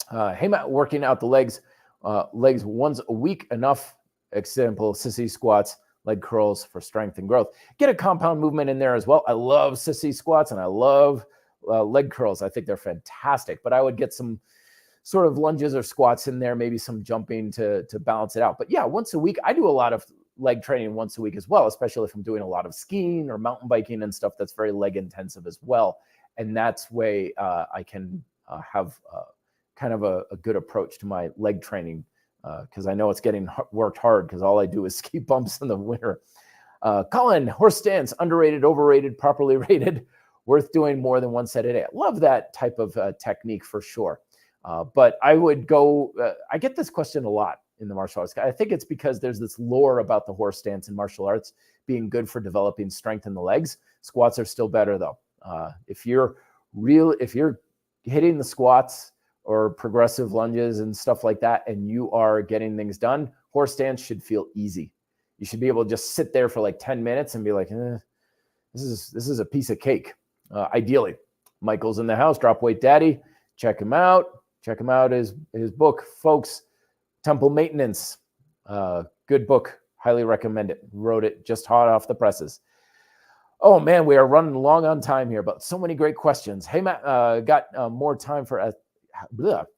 hey, Matt, working out the legs once a week enough. Example, sissy squats, leg curls for strength and growth. Get a compound movement in there as well. I love sissy squats and I love leg curls. I think they're fantastic, but I would get some sort of lunges or squats in there, maybe some jumping to balance it out. But yeah, once a week, I do a lot of leg training once a week as well, especially if I'm doing a lot of skiing or mountain biking and stuff that's very leg intensive as well. And that's way I can have kind of a good approach to my leg training because I know it's getting worked hard because all I do is ski bumps in the winter. Colin, horse stance, underrated, overrated, properly rated, worth doing more than one set a day. I love that type of technique for sure. But I would go, I get this question a lot in the martial arts. I think it's because there's this lore about the horse stance in martial arts being good for developing strength in the legs. Squats are still better though. If you're hitting the squats or progressive lunges and stuff like that, and you are getting things done, horse stance should feel easy. You should be able to just sit there for like 10 minutes and be like, this is a piece of cake. Ideally, Michael's in the house, Drop Weight Daddy. Check him out. Check him out. His book, folks. Temple Maintenance. Good book. Highly recommend it. Wrote it just hot off the presses. Oh, man, we are running long on time here, but so many great questions. Hey, Matt, got more time for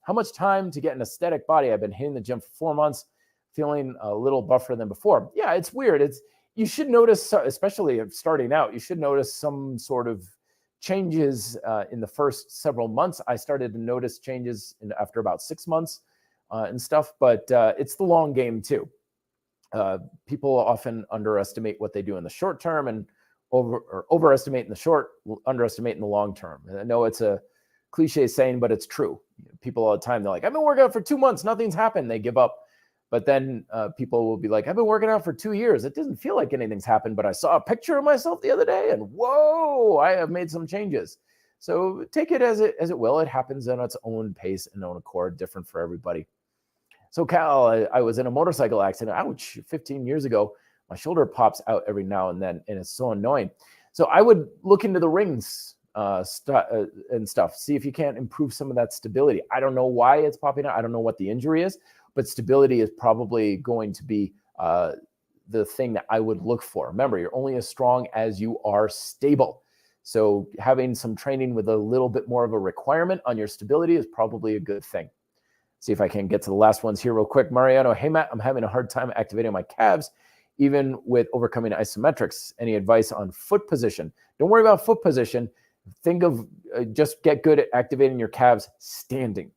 how much time to get an aesthetic body? I've been hitting the gym for 4 months, feeling a little buffer than before. Yeah, it's weird. You should notice, especially starting out, you should notice some sort of changes in the first several months. I started to notice changes after about 6 months and stuff, but it's the long game too. People often underestimate what they do in the short term and overestimate in the short, underestimate in the long term. And I know it's a cliche saying, but it's true. People all the time, they're like, I've been working out for 2 months, nothing's happened. They give up. But then people will be like, I've been working out for 2 years. It doesn't feel like anything's happened, but I saw a picture of myself the other day and whoa, I have made some changes. So take it as it will. It happens on its own pace and own accord, different for everybody. So Cal, I was in a motorcycle accident, ouch, 15 years ago. My shoulder pops out every now and then, and it's so annoying. So I would look into the rings and stuff, see if you can't improve some of that stability. I don't know why it's popping out. I don't know what the injury is, but stability is probably going to be the thing that I would look for. Remember, you're only as strong as you are stable. So having some training with a little bit more of a requirement on your stability is probably a good thing. See if I can get to the last ones here real quick. Mariano, hey Matt, I'm having a hard time activating my calves, even with overcoming isometrics. Any advice on foot position? Don't worry about foot position. Think of just get good at activating your calves standing.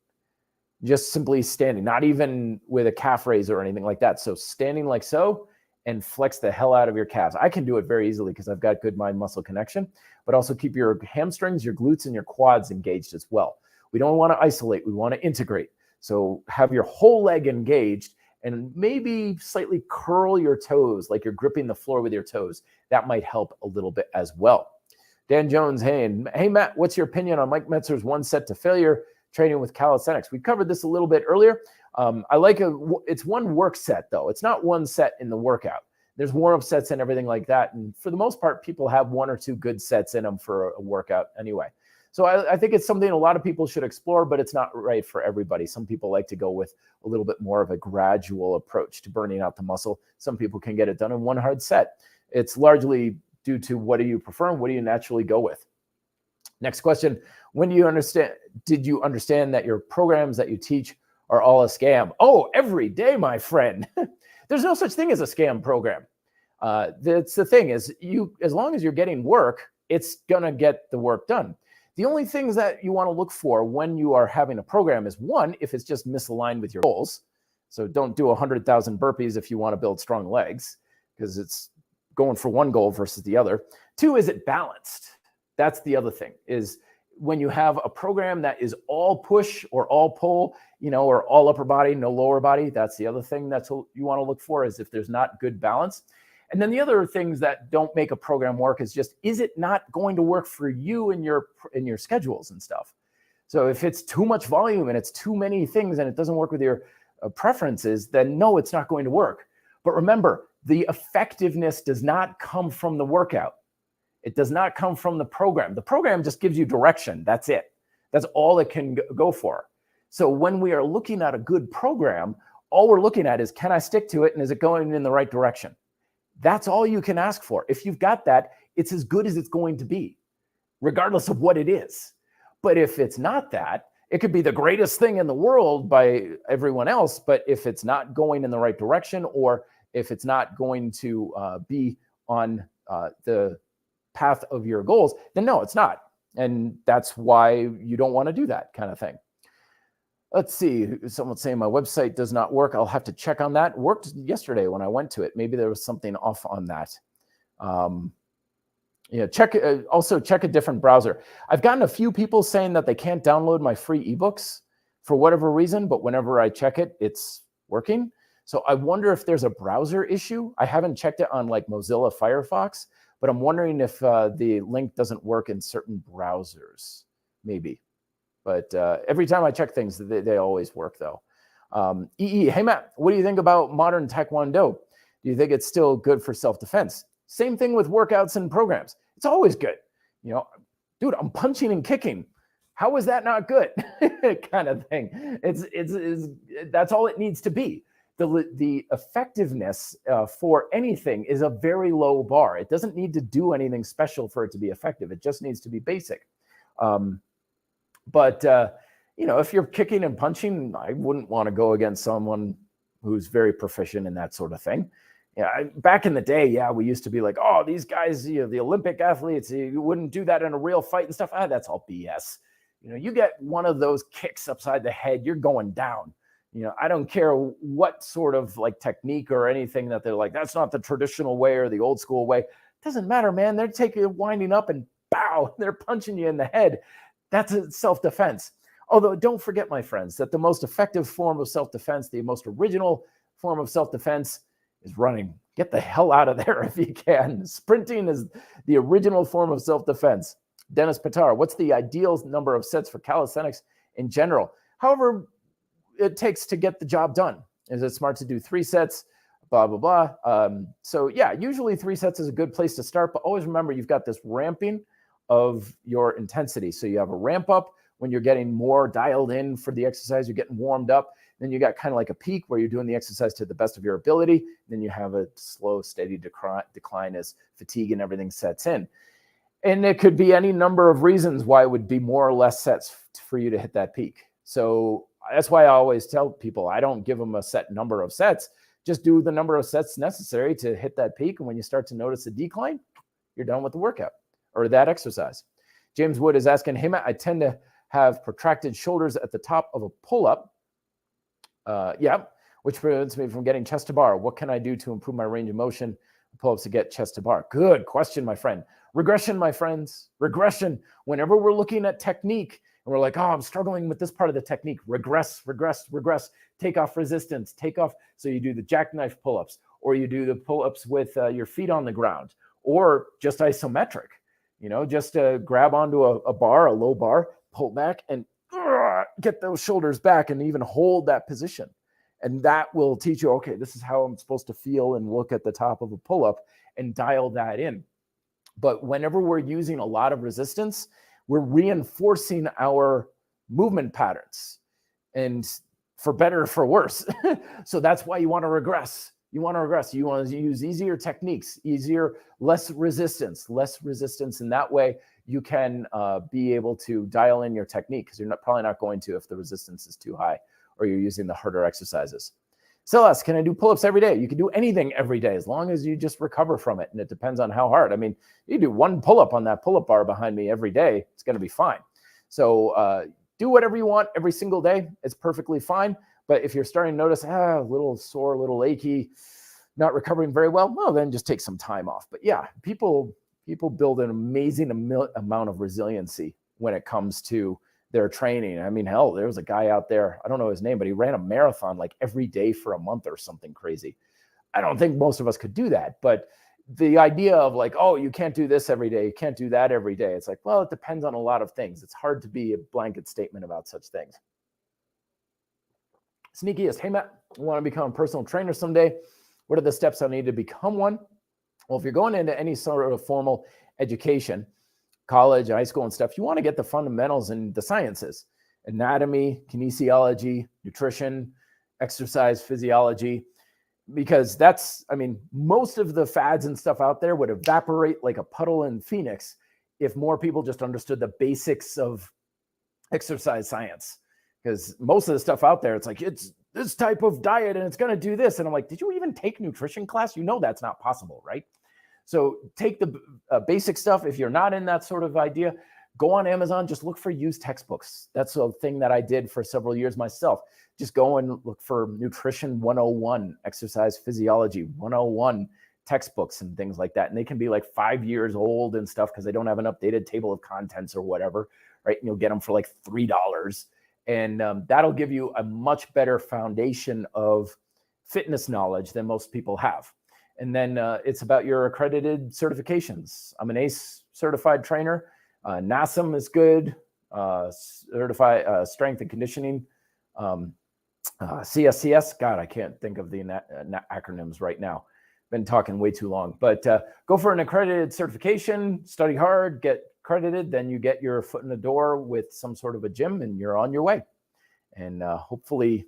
Just simply standing, not even with a calf raise or anything like that. So standing like so and flex the hell out of your calves. I can do it very easily because I've got good mind-muscle connection, but also keep your hamstrings, your glutes, and your quads engaged as well. We don't want to isolate. We want to integrate. So have your whole leg engaged and maybe slightly curl your toes like you're gripping the floor with your toes. That might help a little bit as well. Dan Jones, hey Matt, what's your opinion on Mike Metzer's one set to failure training with calisthenics? We covered this a little bit earlier. I like it's one work set though. It's not one set in the workout. There's warm-up sets and everything like that. And for the most part, people have one or two good sets in them for a workout anyway. So I think it's something a lot of people should explore, but it's not right for everybody. Some people like to go with a little bit more of a gradual approach to burning out the muscle. Some people can get it done in one hard set. It's largely due to what do you prefer and what do you naturally go with. Next question. Did you understand that your programs that you teach are all a scam? Oh, every day, my friend. There's no such thing as a scam program. That's the thing is as long as you're getting work, it's going to get the work done. The only things that you want to look for when you are having a program is one, if it's just misaligned with your goals. So don't do 100,000 burpees if you want to build strong legs because it's going for one goal versus the other. Two, is it balanced? That's the other thing is when you have a program that is all push or all pull, or all upper body, no lower body. That's the other thing that's you want to look for is if there's not good balance. And then the other things that don't make a program work is it not going to work for you in your schedules and stuff? So if it's too much volume and it's too many things and it doesn't work with your preferences, then no, it's not going to work. But remember, the effectiveness does not come from the workout. It does not come from the program. The program just gives you direction. That's it. That's all it can go for. So when we are looking at a good program, all we're looking at is, can I stick to it and is it going in the right direction? That's all you can ask for. If you've got that, it's as good as it's going to be, regardless of what it is. But if it's not that, it could be the greatest thing in the world by everyone else, but if it's not going in the right direction or if it's not going to be on the path of your goals, then no, it's not. And that's why you don't want to do that kind of thing. Let's see. Someone's saying my website does not work. I'll have to check on that. It worked yesterday when I went to it. Maybe there was something off on that. Also check a different browser. I've gotten a few people saying that they can't download my free ebooks for whatever reason, but whenever I check it, it's working. So I wonder if there's a browser issue. I haven't checked it on like Mozilla Firefox, but I'm wondering if the link doesn't work in certain browsers, maybe. But every time I check things, they always work though. Hey Matt, what do you think about modern Taekwondo? Do you think it's still good for self-defense? Same thing with workouts and programs. It's always good. Dude, I'm punching and kicking. How is that not good? Kind of thing. That's all it needs to be. The effectiveness for anything is a very low bar. It doesn't need to do anything special for it to be effective. It just needs to be basic. But if you're kicking and punching, I wouldn't want to go against someone who's very proficient in that sort of thing. Back in the day, we used to be like, oh, these guys, the Olympic athletes, you wouldn't do that in a real fight and stuff. That's all BS. You get one of those kicks upside the head, you're going down. I don't care what sort of like technique or anything that they're like, that's not the traditional way or the old school way. It doesn't matter, man. They're winding up and bow, they're punching you in the head. That's a self-defense. Although don't forget, my friends, that the most effective form of self-defense, the most original form of self-defense is running. Get the hell out of there if you can. Sprinting is the original form of self-defense. Dennis Patar, what's the ideal number of sets for calisthenics in general? However it takes to get the job done. Is it smart to do 3 sets? Blah, blah, blah. So yeah, usually 3 sets is a good place to start, but always remember you've got this ramping of your intensity. So you have a ramp up when you're getting more dialed in for the exercise, you're getting warmed up. Then you got kind of like a peak where you're doing the exercise to the best of your ability. Then you have a slow, steady decline as fatigue and everything sets in. And it could be any number of reasons why it would be more or less sets for you to hit that peak. So that's why I always tell people, I don't give them a set number of sets. Just do the number of sets necessary to hit that peak. And when you start to notice a decline, you're done with the workout or that exercise. James Wood is asking, hey, Matt, I tend to have protracted shoulders at the top of a pull-up. Which prevents me from getting chest to bar. What can I do to improve my range of motion pull-ups to get chest to bar? Good question, my friend. Regression, my friends. Regression. Whenever we're looking at technique and we're like, oh, I'm struggling with this part of the technique. Regress. Take off resistance. Take off. So you do the jackknife pull-ups, or you do the pull-ups with your feet on the ground, or just isometric. Just grab onto a bar, a low bar, pull back, and get those shoulders back and even hold that position. And that will teach you, okay, this is how I'm supposed to feel and look at the top of a pull-up and dial that in. But whenever we're using a lot of resistance, we're reinforcing our movement patterns, and for better or for worse. So that's why you want to regress. You want to use easier techniques, less resistance. And that way you can be able to dial in your technique, because you're probably not going to if the resistance is too high or you're using the harder exercises. Celeste, can I do pull-ups every day? You can do anything every day as long as you just recover from it. And it depends on how hard. I mean, you do 1 pull-up on that pull-up bar behind me every day, it's going to be fine. So do whatever you want every single day. It's perfectly fine. But if you're starting to notice, a little sore, a little achy, not recovering very well, then just take some time off. But yeah, people build an amazing amount of resiliency when it comes to their training. I mean, hell, there was a guy out there, I don't know his name, but he ran a marathon like every day for a month or something crazy. I don't think most of us could do that. But the idea of like, oh, you can't do this every day, you can't do that every day. It's like, well, it depends on a lot of things. It's hard to be a blanket statement about such things. Sneakiest, hey, Matt, I want to become a personal trainer someday. What are the steps I need to become one? Well, if you're going into any sort of formal education, college, high school and stuff, you want to get the fundamentals in the sciences: anatomy, kinesiology, nutrition, exercise physiology, because most of the fads and stuff out there would evaporate like a puddle in Phoenix if more people just understood the basics of exercise science. Because most of the stuff out there, it's like, it's this type of diet and it's going to do this. And I'm like, did you even take nutrition class? That's not possible, right? So take the basic stuff. If you're not in that sort of idea, go on Amazon, just look for used textbooks. That's a thing that I did for several years myself. Just go and look for Nutrition 101, Exercise Physiology 101 textbooks and things like that. And they can be like 5 years old and stuff because they don't have an updated table of contents or whatever, right? And you'll get them for like $3. And that'll give you a much better foundation of fitness knowledge than most people have. And then it's about your accredited certifications. I'm an ACE certified trainer. NASM is good. Certified Strength and Conditioning. CSCS, God, I can't think of the acronyms right now. Been talking way too long. But go for an accredited certification, study hard, get accredited, then you get your foot in the door with some sort of a gym and you're on your way. And hopefully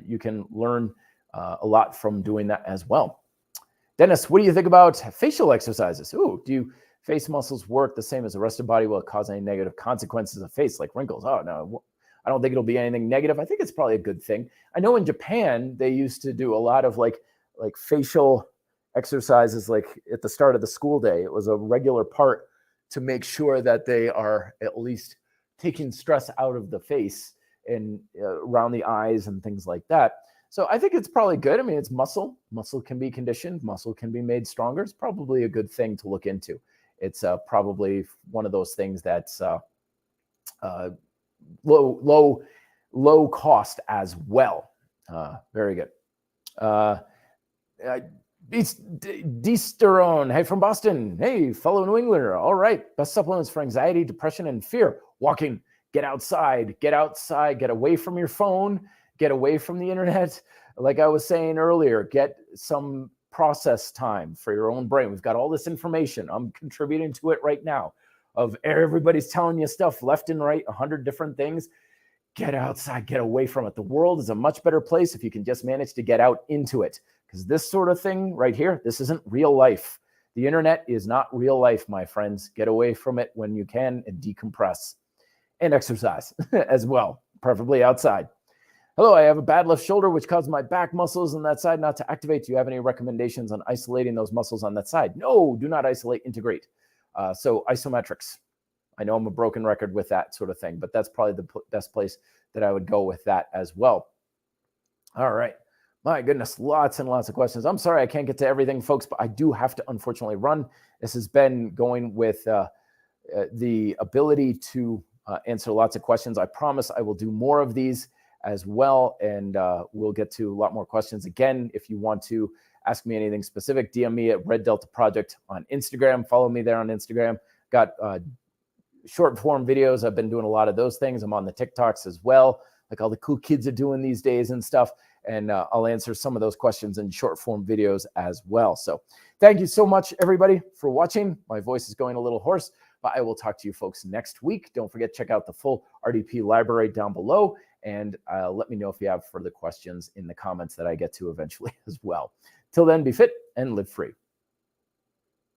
you can learn a lot from doing that as well. Dennis, what do you think about facial exercises? Ooh, do face muscles work the same as the rest of the body? Will it cause any negative consequences of face, like wrinkles? Oh, no, I don't think it'll be anything negative. I think it's probably a good thing. I know in Japan, they used to do a lot of like facial exercises, like at the start of the school day. It was a regular part to make sure that they are at least taking stress out of the face and around the eyes and things like that. So I think it's probably good. I mean, it's muscle. Muscle can be conditioned. Muscle can be made stronger. It's probably a good thing to look into. It's probably one of those things that's low cost as well. Very good. Desterone, hey, from Boston. Hey, fellow New Englander. All right. Best supplements for anxiety, depression, and fear. Walking. Get outside. Get outside. Get away from your phone. Get away from the internet. Like I was saying earlier, get some process time for your own brain. We've got all this information. I'm contributing to it right now of everybody's telling you stuff left and right, 100 different things. Get outside. Get away from it. The world is a much better place if you can just manage to get out into it. Because this sort of thing right here, this isn't real life. The internet is not real life, my friends. Get away from it when you can and decompress. And exercise as well, preferably outside. Hello, I have a bad left shoulder, which causes my back muscles on that side not to activate. Do you have any recommendations on isolating those muscles on that side? No, do not isolate, integrate. So isometrics. I know I'm a broken record with that sort of thing, but that's probably the best place that I would go with that as well. All right. My goodness, lots and lots of questions. I'm sorry I can't get to everything, folks, but I do have to unfortunately run. This has been going with the ability to answer lots of questions. I promise I will do more of these as well, and we'll get to a lot more questions. Again, if you want to ask me anything specific, DM me at Red Delta Project on Instagram. Follow me there on Instagram. Got short form videos. I've been doing a lot of those things. I'm on the TikToks as well, like all the cool kids are doing these days and stuff. And I'll answer some of those questions in short form videos as well. So thank you so much, everybody, for watching. My voice is going a little hoarse, but I will talk to you folks next week. Don't forget, check out the full RDP library down below. And let me know if you have further questions in the comments that I get to eventually as well. Till then, be fit and live free.